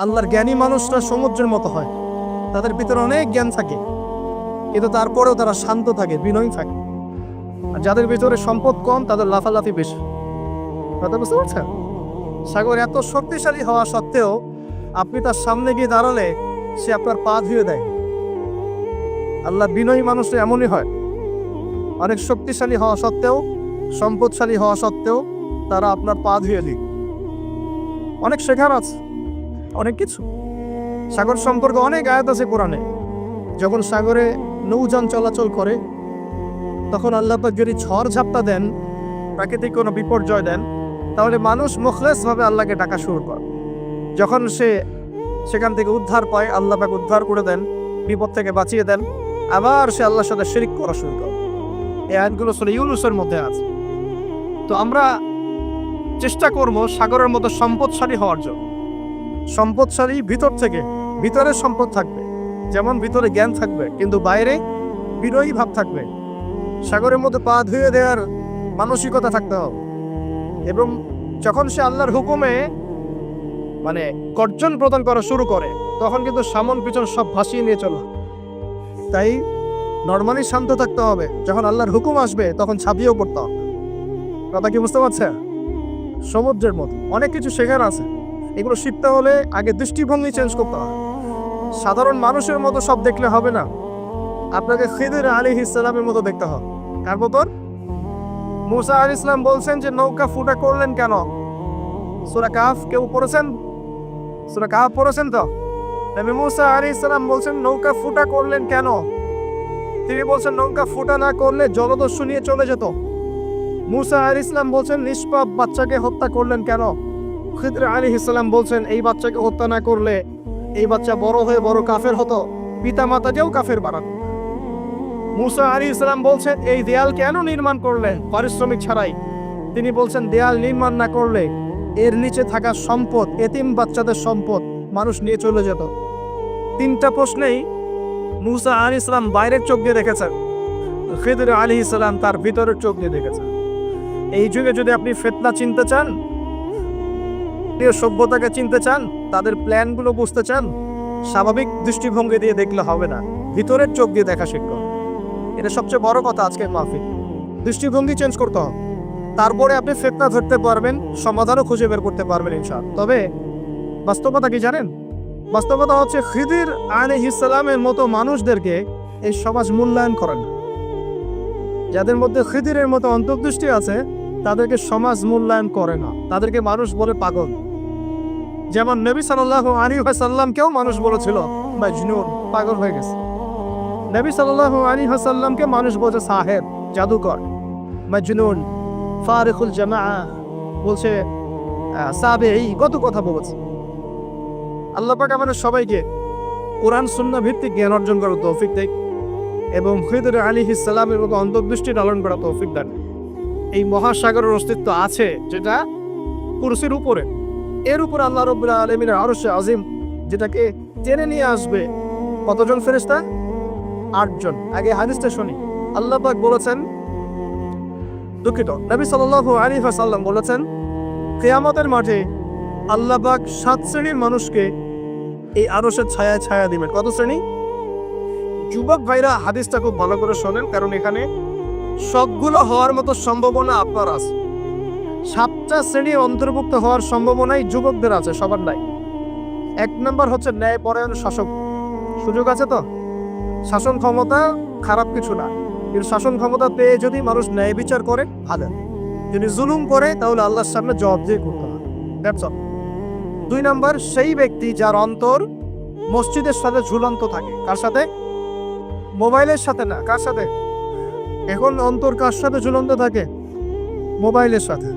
আল্লাহর জ্ঞানী মানুষরা সমুদ্রের মতো হয়, তাদের ভিতরে অনেক জ্ঞান থাকে, কিন্তু তারপরেও তারা শান্ত থাকে, বিনয়ী থাকে। আর যাদের ভিতরে সম্পদ কম তাদের লাফালাফি বেশি। কথা বুঝতে পারছেন? সাগর এত শক্তিশালী হওয়া সত্ত্বেও আপনি তার সামনে গিয়ে দাঁড়ালে সে আপনার পা ধুয়ে দেয়। আল্লাহ বিনয়ী মানুষরা এমনই হয়, অনেক শক্তিশালী হওয়া সত্ত্বেও, সম্পদশালী হওয়া সত্ত্বেও তারা আপনার পা ধুয়ে দিক। অনেক শেখার আছে, অনেক কিছু। সাগর সম্পর্কে অনেক আয়াত আছে কোরআনে। যখন সাগরে নৌযান চলাচল করে তখন আল্লাহ পাক যদি ঝড় ঝাপটা দেন, প্রাকৃতিক কোনো বিপর্যয় দেন, তাহলে মানুষ মুখলেসভাবে আল্লাহকে ডাকা শুরু করে। যখন সে সেখান থেকে উদ্ধার পায়, আল্লাহ পাক উদ্ধার করে দেন, বিপদ থেকে বাঁচিয়ে দেন, আবার সে আল্লাহর সাথে শিরক করা শুরু করে। এই আয়াতগুলো সূরা ইউনূসের মধ্যে আছে। তো আমরা চেষ্টা করব সাগরের মতো সম্পদশালী হওয়ার জন্য। সম্পদশালী ভিতর থেকে, ভিতরে সম্পদ থাকবে, যেমন ভিতরে জ্ঞান থাকবে কিন্তু বাইরে বিনয়ী ভাব থাকবে। সাগরের মধ্যে পা ধুয়ে দেওয়ার মানসিকতা থাকতে হবে। এবং যখন সে আল্লাহর হুকুমে গর্জন প্রদান করা শুরু করে তখন কিন্তু সামন পিছন সব ভাসিয়ে নিয়ে চলো। তাই নর্মালি শান্ত থাকতে হবে, যখন আল্লাহর হুকুম আসবে তখন ছাপিয়েও পড়তে হবে। কথা কি বুঝতে পারছে? সমুদ্রের মতো অনেক কিছু শেখার আছে। এগুলো শিখতে হলে আগে দৃষ্টিভঙ্গি চেঞ্জ করতে হবে। সাধারণ মানুষের মতো সব দেখলে হবে না, আপনাকে খিদির আলাইহিস সালামের মতো দেখতে হবে। কার মতো? মুসা আলাইহিস সালাম বলছেন যে নৌকা ফুটা করলেন কেন? সূরা কাহফ কেউ পড়েছেন? সূরা কাহফ পড়েছেন তো? নবী মুসা আলাইহিস সালাম বলছেন নৌকা ফুটা করলেন কেন? তিনি বলছেন নৌকা ফুটা না করলে জলদস্যু নিয়ে চলে যেত। মুসা আলাইহিস সালাম বলছেন নিষ্পাপ বাচ্চাকে হত্যা করলেন কেন? খিদির আলাইহিস সালাম বলছেন এই বাচ্চাকে হত্যা না করলে এই বাচ্চা বড় হয়ে বড় কাফের হতো, পিতা মাতাকেও কাফের বানাতো। মুসা আলাইহিস সালাম বলছেন এই দেয়াল কেন নির্মাণ করলেন পারিশ্রমিক ছাড়াই? তিনি বলছেন দেয়াল নির্মাণ না করলে এর নিচে থাকা সম্পদ, এতিম বাচ্চাদের সম্পদ মানুষ নিয়ে চলে যেত। তিনটা প্রশ্নেই মুসা আলাইহিস সালাম বাইরের চোখ দিয়ে দেখেছেন, খিদির আলাইহিস সালাম তার ভিতরের চোখ দিয়ে দেখেছেন। এই যুগে যদি আপনি ফিতনা চিনতে চান, সভ্যতাকে চিনতে চান, তাদের প্ল্যানগুলো বুঝতে চান, স্বাভাবিক দৃষ্টিভঙ্গি দিয়ে দেখলে হবে না, ভিতরের চোখ দিয়ে দেখা শিখুন। এটা সবচেয়ে বড় কথা আজকের মাহফিল। দৃষ্টিভঙ্গি চেঞ্জ করতে হবে, তারপরে আপনি ফিতনা ধরতে পারবেন, সমাধানও খুঁজে বের করতে পারবেন ইনশাআল্লাহ। তবে বাস্তবতা কি জানেন? বাস্তবতা হচ্ছে খিদির আলাইহিস সালামের মতো মানুষদেরকে এই সমাজ মূল্যায়ন করে না। যাদের মধ্যে খিদিরের মতো অন্তর্দৃষ্টি আছে তাদেরকে সমাজ মূল্যায়ন করে না, তাদেরকে মানুষ বলে পাগল। যেমন নবী সাল্লাল্লাহু আলাইহি ওয়াসাল্লামকেও মানুষ বলেছিল মাজনুন, পাগল হয়ে গেছে। নবী সাল্লাল্লাহু আলাইহি ওয়াসাল্লামকে মানুষ বলছে সাহেব, জাদুকর, মাজনুন, ফারিকুল জামাআ, বলছে সাবেঈ, কত কথা বলেছে। আল্লাহ পাক আমাদের সবাইকে কোরআন সুন্নাহ ভিত্তিক জ্ঞান অর্জন করার তৌফিক দেয় এবং খিদির আলাইহিস সালামের মতো অন্তর্দৃষ্টি লালন করার তৌফিক দেন। এই মহাসাগরের অস্তিত্ব আছে যেটা কুরসির উপরে, এর উপরে আল্লাহ রাব্বুল আলামিনের আরশে আজিম, যেটাকে টেনে নিয়ে আসবে কতজন ফেরেশতা? 8 জন। আগে হাদিসটা শুনি। আল্লাহ পাক বলেছেন, দুঃখিত, নবী সাল্লাল্লাহু আলাইহি ওয়াসাল্লাম বলেছেন কিয়ামতের মাঠে আল্লাহ পাক 7 শ্রেণীর মানুষকে এই আরশের ছায়ায় ছায়া দিবেন। কত শ্রেণী? যুবক ভাইরা হাদিসটা খুব ভালো করে শোনেন, কারণ এখানে সবগুলো হওয়ার মতো সম্ভাবনা আপনার আছে। 7টা শ্রেণী অন্তর্ভুক্ত হওয়ার সম্ভাবনাই যুবকদের আছে, সবার নাই। 1 নম্বর হচ্ছে ন্যায়পরায়ণ শাসক। সুযোগ আছে তো? শাসন ক্ষমতা খারাপ কিছু না, কিন্তু শাসন ক্ষমতা পেয়ে যদি মানুষ ন্যায় বিচার করে ভালো, যদি জুলুম করে তাহলে আল্লাহর সামনে জবাবদিহি করতে হবে। That's all. 2 নম্বর সেই ব্যক্তি যার অন্তর মসজিদের সাথে ঝুলন্ত থাকে। কার সাথে? মোবাইলের সাথে না। কার সাথে? এখন অন্তর কার সাথে ঝুলন্ত থাকে? মোবাইলের সাথে।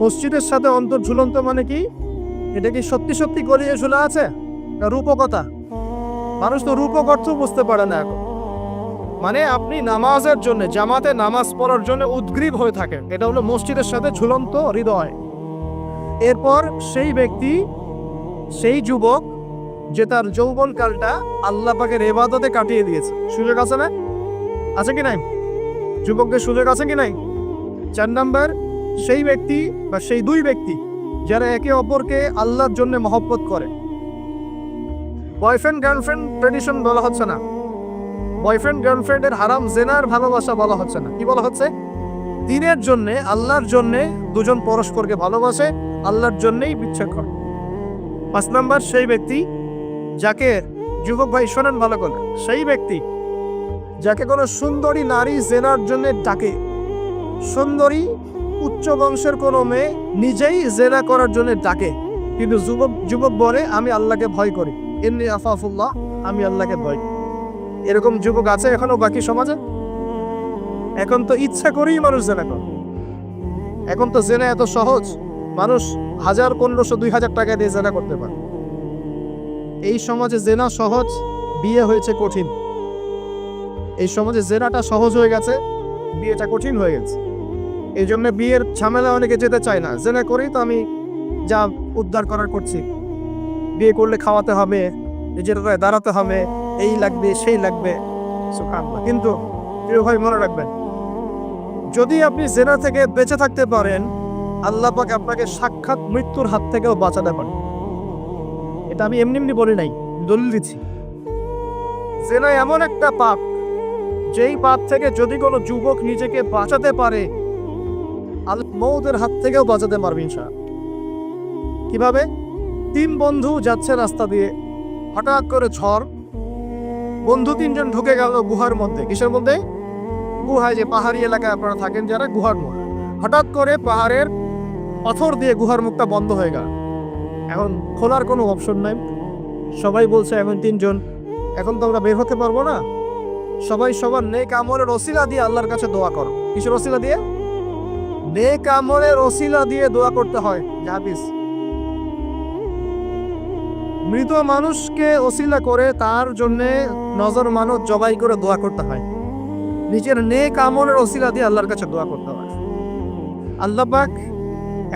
মসজিদের সাথে অন্তর ঝুলন্ত মানে কি? এটা কি সত্যি সত্যি গলিয়ে ঝুলা আছে? রূপকতা। মানুষ তো রূপক অর্থ বুঝতে পারে না এখন। মানে আপনি নামাজের জন্য, জামাতে নামাজ পড়ার জন্য উদ্গ্রীব হয়ে থাকেন, এটা হলো মসজিদের সাথে ঝুলন্ত হৃদয়। এরপর সেই ব্যক্তি, সেই যুবক যে তার যৌবনকালটা আল্লাহ পাকের ইবাদতে কাটিয়ে দিয়েছে। সুযোগ আছে না? আছে কি নাই? যুবকদের সুযোগ আছে কি নাই? 4 নম্বর সেই ব্যক্তি বা সেই 2 ব্যক্তি যারা একে অপরকে আল্লাহর জন্য মহব্বত করে, বয়ফ্রেন্ড গার্লফ্রেন্ড ট্রেডিশন বলা হচ্ছে না, বয়ফ্রেন্ড গার্লফ্রেন্ডের হারাম জেনার ভালোবাসা বলা হচ্ছে না। কি বলা হচ্ছে? দিনের জন্যে, আল্লাহর জন্যে দুজন পরস্পরকে ভালোবাসে, আল্লাহর জন্যেই বিচ্ছেদ করে। 5 নাম্বার, সেই ব্যক্তি যাকে, যুবক ভাই শোনেন ভালো করে, সেই ব্যক্তি যাকে কোনো সুন্দরী নারী জেনার জন্য ডাকে, সুন্দরী উচ্চ বংশের কোনো মেয়ে নিজেই জেনা করার জন্য ডাকে, কিন্তু যুবক বলে আমি আল্লাহকে ভয় করি, এমনি আফাফুল্লাহ, আমি আল্লাহকে ভয় করি। এরকম যুবক আছে এখনো বাকি সমাজে? এখন তো ইচ্ছা করেই মানুষ জেনা করে। এখন তো জেনা এত সহজ, মানুষ 1000, 1500, 2000 টাকা দিয়ে জেনা করতে পারে। এই সমাজে জেনা সহজ, বিয়ে হয়েছে কঠিন। এই সমাজে জেনাটা সহজ হয়ে গেছে, বিয়েটা কঠিন হয়ে গেছে। এই জন্য বিয়ের ঝামেলা অনেকে যেতে চায় না। জেনা করেই তো আমি যা উদ্ধার করার করছি। বিয়ে করলে খাওয়াতে হবে, নিজের গায়ে দাঁড়াতে হবে, এই লাগবে সেই লাগবে। কিন্তু প্রিয় ভাই মনে রাখবেন, যদি আপনি জেনা থেকে বেঁচে থাকতে পারেন, আল্লাহ পাক আপনাকে সাক্ষাৎ মৃত্যুর হাত থেকেও বাঁচাতে পারেন। এটা আমি এমনি এমনি বলি নাই, দলিল দিচ্ছি। জেনা এমন একটা পাপ, যেই পাপ থেকে যদি কোনো যুবক নিজেকে বাঁচাতে পারে, আল্লাহ মউতের হাত থেকেও বাঁচাতে পারবে ইনশাআল্লাহ। কিভাবে? 3 বন্ধু যাচ্ছে রাস্তা দিয়ে, হঠাৎ করে ঝড়, বন্ধু 3 জন ঢুকে গেল গুহার মধ্যে। কিসের মধ্যে? গুহায়, যে পাহাড়ি এলাকায় আপনারা থাকেন যারা, গুহার মুখ। হঠাৎ করে পাহাড়ের পাথর দিয়ে গুহার মুখটা বন্ধ হয়ে গেল। এখন খোলার কোনো অপশন নাই। সবাই বলছে এখন 3 জন, এখন তো আমরা বের হতে পারবো না। সবাই সবার নেক আমলের ওসিলা দিয়ে আল্লাহর কাছে দোয়া করো। কিসের ওসিলা দিয়ে? নেক আমলের ওসিলা দিয়ে দোয়া করতে হয়। হাদিস, মৃত মানুষকে ওসিলা করে তার জন্য নজর মানত জবাই করে দোয়া করতে হয়। নিজের নেক আমলের ওসিলা দিয়ে আল্লাহর কাছে দোয়া করতে হয়। আল্লাহ পাক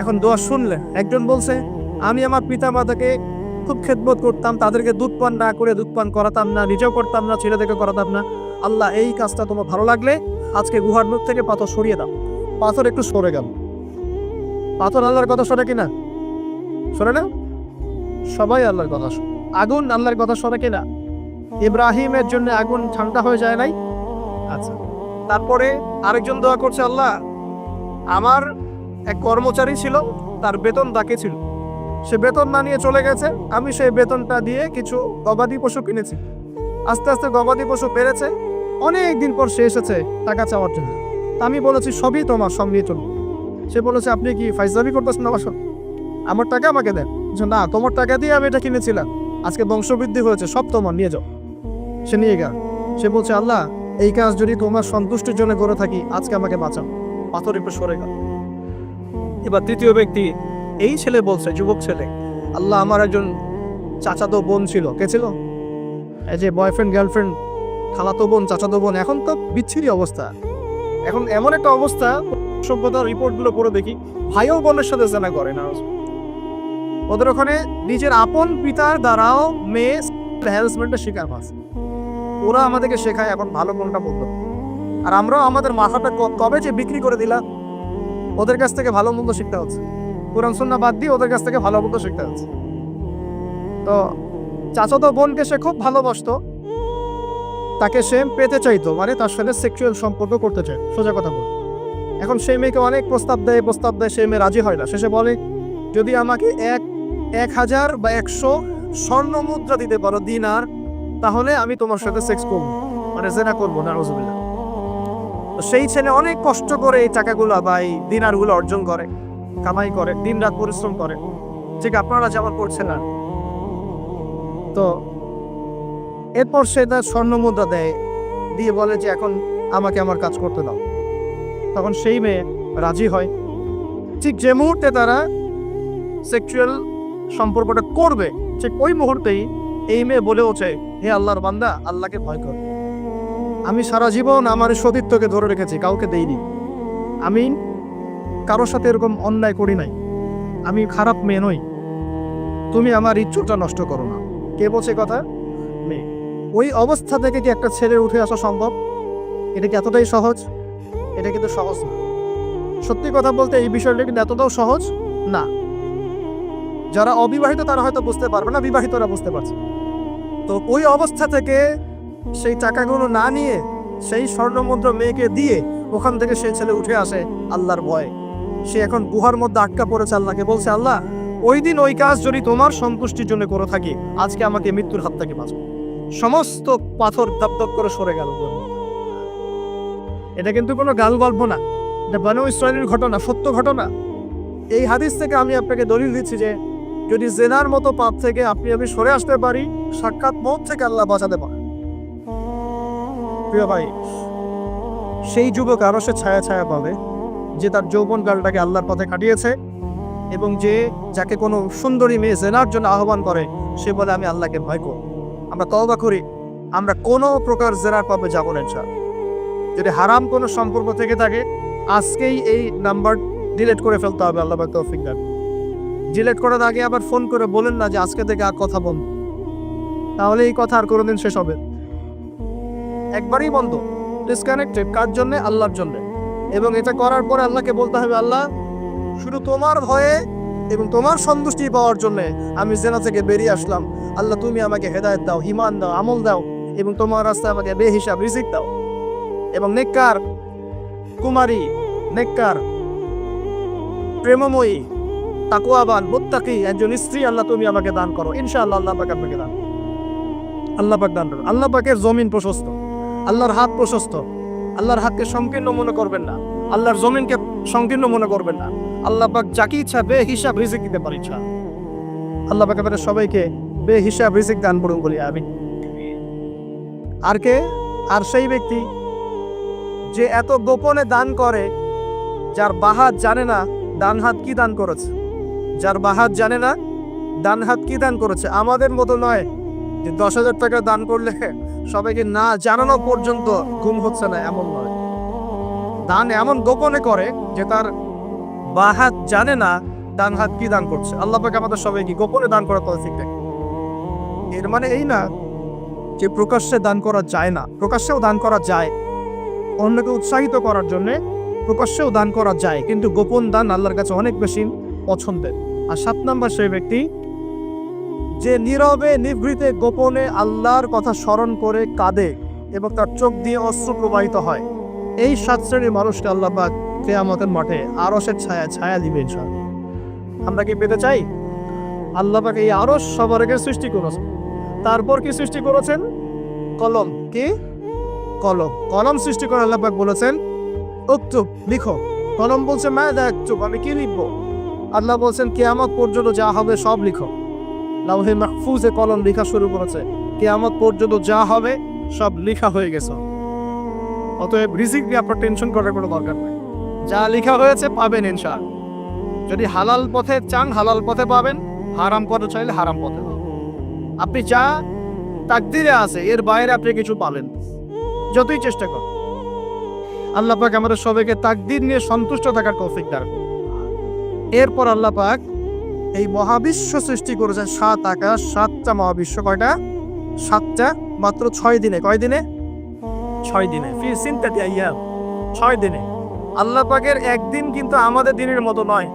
এখন দোয়া শুনলেন। একজন বলছে আমি আমার পিতা মাতাকে খুব খেদমত করতাম, তাদেরকে দুধ পান না করে দুধ পান করাতাম না, নিজেও করতাম না, ছেলেদেরকে করাতাম না। আল্লাহ, এই কাজটা তোমার ভালো লাগলে আজকে গুহার মুখ থেকে পাথর সরিয়ে দাও। পাথর একটু সরে গেল। পাথর আল্লাহর কথা শোনে কিনা? শোনে না? সবাই আল্লাহর কথা শোনে। আগুন আল্লাহর কথা শোনে কিনা? ইব্রাহিমের জন্য আগুন ঠান্ডা হয়ে যায় নাই? আচ্ছা, তারপরে আরেকজন দোয়া করছে, আল্লাহ, আমার এক কর্মচারী ছিল, তার বেতন বাকি ছিল, সে বেতন না নিয়ে চলে গেছে, আমি সেই বেতনটা দিয়ে কিছু গবাদি পশু কিনেছি। আস্তে আস্তে গবাদি পশু বেড়েছে, অনেক দিন পর সে এসেছে টাকা চাওয়ার জন্য। আমি বলেছি সবই তোমার, সব নিয়ে চলুন। সে বলেছে আপনি কি ফাইজলামি করতেছেন? আমার টাকা আমাকে দেন। না, তোমার টাকা দিয়ে আমি এটা কিনেছিলাম, আজকে বংশবৃদ্ধি হয়েছে, সব তোমার, নিয়ে যাও। সে নিয়ে গেল। সে বলছে আল্লাহ, এই কাজ যদি তোমার সন্তুষ্টির জন্য করে থাকি, আজকে আমাকে বাঁচাও। পাথর একটু সরে গেল। এবার তৃতীয় ব্যক্তি, এই ছেলে বলছে, যুবক ছেলে, আল্লাহ, আমার একজন চাচাতো বোন ছিল। কে ছিল? এই যে বয়ফ্রেন্ড গার্লফ্রেন্ড, খালাতো বোন, চাচাতো বোন। এখন তো বিচ্ছিরি অবস্থা। এখন এমন একটা অবস্থা, সভ্যতার রিপোর্টগুলো পড়ে দেখি, ভাইও বোনের সাথে জানা করে না। ওদের ওখানে নিজের আপন পিতার দ্বারাও মেয়ে হ্যারাসমেন্টের শিকার হয়। ওরা আমাদেরকে শেখায় এখন ভালো কোনটা বলতো, আর আমরাও আমাদের মাথাটা কবে যে বিক্রি করে দিলাম। ওদের কাছ থেকে ভালো মন্দ শিখতে হচ্ছে, কোরআন সুন্নাহ বাদ দিয়ে ওদের কাছ থেকে ভালো মন্দ শিখতে হচ্ছে। তো চাচাতো বোনকে সে খুব ভালোবাসতো, তাকে সে পেতে চাইতো, মানে তার সাথে সেক্সুয়াল সম্পর্ক করতে চায়, সোজা কথা বল। এখন সেই মেয়েকে অনেক প্রস্তাব দেয়, সেই মেয়ে রাজি হয় না। শেষে বলে, যদি আমাকে 1000 বা 100 স্বর্ণ মুদ্রা দিতে পারো, দিনার, তাহলে আমি তোমার সাথে সেক্স করবো, মানে জেনা করবো। নাউজুবিল্লাহ। তো সেই ছেলে অনেক কষ্ট করে এই টাকাগুলো বা এই দিনারগুলো অর্জন করে, কামাই করে, দিন রাত পরিশ্রম করে, ঠিক আপনারা যেমন করছেন না। তো এরপর সে তার স্বর্ণ মুদ্রা দেয়, দিয়ে বলে যে এখন আমাকে আমার কাজ করতে দাও। তখন সেই মেয়ে রাজি হয়। ঠিক যে মুহূর্তে তারা সেক্সুয়াল সম্পর্কটা করবে, ঠিক ওই মুহূর্তেই এই মেয়ে বলে ওঠে, হে আল্লাহর বান্দা, আল্লাহকে ভয় কর। আমি সারা জীবন আমার সতীত্বকে ধরে রেখেছি, কাউকে দেইনি। আমি কারোর সাথে এরকম অন্যায় করি নাই, আমি খারাপ মেয়ে নই। তুমি আমার ইচ্ছুটা নষ্ট করো না। কে বলছে কথা? মেয়ে। ওই অবস্থা থেকে কি একটা ছেলের উঠে আসা সম্ভব? এটা কি এতটাই সহজ? এটা কিন্তু সহজ না। সত্যি কথা বলতে এই বিষয়টা কিন্তু এতটাও সহজ না। যারা অবিবাহিত তারা হয়তো বুঝতে পারবে না, বিবাহিতরা বুঝতে পারছে। তো ওই অবস্থা থেকে সেই টাকাগুলো না নিয়ে সেই স্বর্ণমুদ্রা মেয়েকে দিয়ে ওখান থেকে সেই ছেলে উঠে আসে আল্লাহর ভয়ে। সে এখন গুহার মধ্যে আটকা পড়েছে, আল্লাহকে বলছে, আল্লাহ ওই দিন ওই কাজ যদি তোমার সন্তুষ্টির জন্য করে থাকি, আজকে আমাকে মৃত্যুর হাত থেকে বাঁচাও। সমস্ত পাথর দপদপ করে সরে গেল। এটা কিন্তু কোনো গাল গল্প না, এটা বনু ইসরাইলের ঘটনা, সত্য ঘটনা। এই হাদিস থেকে আমি আপনাকে দলিল দিচ্ছি যে যদি জেনার মতো পাপ থেকে আমি সরে আসতে পারি, সাক্ষাৎ মওত থেকে আল্লাহ বাঁচাতে পারে। প্রিয় ভাই, সেই যুবক আরো সে ছায়া ছায়া পাবে যে তার যৌবন কালটাকে আল্লাহর পথে কাটিয়েছে, এবং যাকে কোনো সুন্দরী মেয়ে জেনার জন্য আহ্বান করে, সে বলে আমি আল্লাহকে ভয় করি। আমরা তওবা করি, আমরা কোনো প্রকার জেনার পাবে যাবো না ইনশাআল্লাহ। যদি হারাম কোনো সম্পর্ক থেকে থাকে, আজকেই এই নাম্বার ডিলিট করে ফেলতে হবে। আল্লাহ পাক তৌফিক দান। ডিলিট করার আগে আবার ফোন করে বলেন না যে আজকে থেকে আর কথা বন্ধ, তাহলে এই কথা আর কোনোদিন শেষ হবে একবারই বন্ধ। ডিসকানেক্টেড। কার জন্য? আল্লাহর জন্য। এবং এটা করার পরে আল্লাহকে বলতে হবে, আল্লাহ শুধু তোমার ভয়ে এবং তোমার সন্তুষ্টি পাওয়ার জন্য আমি জেনা থেকে বেরিয়ে আসলাম। আল্লাহ তুমি আমাকে হেদায়েত দাও, ঈমান দাও, আমল দাও, এবং তোমার রাস্তায় আমাকে বেহিসাব রিজিক দাও। এবং নেককার কুমারী, নেককার প্রেমময়ী, তাকওয়াবান, মুত্তাকি একজন স্ত্রী আল্লাহ তুমি আমাকে দান করো। ইনশাআল্লাহ আল্লাহ পাক আপনাকে দান, আল্লাহ পাক দান করুন। আল্লাহ পাকের জমিন প্রশস্ত, আল্লাহর হাত প্রশস্ত। আল্লাহর হাতকে সংকীর্ণ মনে করবেন না, আল্লাহর জমিনকে সংকীর্ণ মনে করবেন না। আল্লাহ পাক যাকে ইচ্ছা বেহিসাব রিজিক দিতে পারে ইচ্ছা। আল্লাহ পাক আমাদের সবাইকে বেহিসাব রিজিক দান করুন বলি আমি। আর কে? আর সেই ব্যক্তি যে এত গোপনে দান করে, যার বাহাত জানে না ডান হাত কি দান করেছে, যার বাহাত জানে না ডান হাত কি দান করেছে। আমাদের মতো নয় যে 10,000 টাকা দান করলে সবাইকে না জানানো পর্যন্ত ঘুম হচ্ছে না, এমন নয়। দান এমন গোপনে করে যে তার বাহাত জানে না ডান হাত কি দান করছে। আল্লাহ পাক আমাদের সবাইকে গোপনে দান করার তৌফিক দেন। এর মানে এই না যে প্রকাশ্যে দান করা যায় না, প্রকাশ্যেও দান করা যায়। অন্যকে উৎসাহিত করার জন্য প্রকাশ্যেও দান করা যায়, কিন্তু গোপন দান আল্লাহর কাছে অনেক বেশি পছন্দের। আর 7 নম্বর সেই ব্যক্তি যে নীরবে নিভৃতে গোপনে আল্লাহর কথা স্মরণ করে কাঁদে এবং তার চোখ দিয়ে অশ্রু প্রবাহিত হয়। এই 7 শ্রেণীর মানুষকে আল্লাহ পাক কিয়ামতের মাঠে আরশের ছায়া দিবে ইনশাআল্লাহ। আমরা কি পেতে চাই? আল্লাহ পাক এই আরশ সবার আগে সৃষ্টি করেছেন। তারপর কি সৃষ্টি করেছেন? কলম। কি? কলম। কলম সৃষ্টি করে আল্লাহ পাক বলেছেন উক্তুব, লিখো। কলম বলছে মাযা আকতুব, আমি কি লিখবো? আল্লাহ বলছেন কিয়ামত পর্যন্ত যা হবে সব লিখো। লাউহে মাহফুজে কলম লেখা শুরু করেছে, কিয়ামত পর্যন্ত যা হবে সব লেখা হয়ে গেছে। অতএব রিজিক নিয়ে আপনার টেনশন করার কোনো দরকার নেই। যা লেখা হয়েছে পাবেন ইনশাআল্লাহ। যদি হালাল পথে চান হালাল পথে পাবেন, হারাম পথে চাইলে হারাম পথে পাবেন। আপনি যা তাকদিরে আছে এর বাইরে আপনি কিছু পাবেন, যতই চেষ্টা করেন। আল্লাহ পাক আমাদের সবাইকে তাকদির নিয়ে সন্তুষ্ট থাকার তৌফিক দান করুন। এরপর আল্লাহ পাক এই মহাবিশ্ব সৃষ্টি করেছেন 7 আকাশ, 7টা মহাবিশ্ব। কয়টা? 7টা, মাত্র 6 দিনে। কয় দিনে? 6 দিনে। ফি সিনতাতি আইয়াম, 6 দিনে। আল্লাহ পাকের একদিন কিন্তু আমাদের দিনের মতো নয়।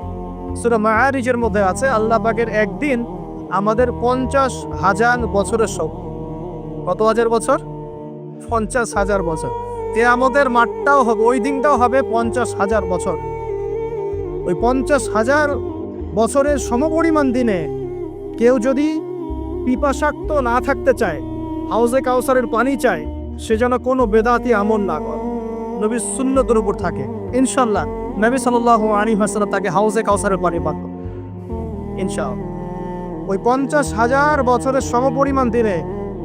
সূরা মাআরিজের মধ্যে আছে আল্লাহ পাকের একদিন আমাদের 50,000 বছরের সম। কত হাজার বছর? 50,000 বছর। কিয়ামতের মাঠটাও হবে, ওই দিনটাও হবে 50,000 বছর। ওই 50,000 বছরের সমপরিমাণ দিনে কেউ যদি পিপাসাক্ত না থাকতে চায়, হাউজে কাউসারের পানি চায়, সে যেন কোনো বেদাতি আমল না করে, নবীর সুন্নতের উপর থাকে। ইনশাআল্লাহ নবী সাল্লাল্লাহু আলাইহি ওয়াসাল্লাম তাকে হাউজে কাউসারের পানি পান করবে ইনশাআল্লাহ। ওই 50,000 বছরের সমপরিমাণ দিনে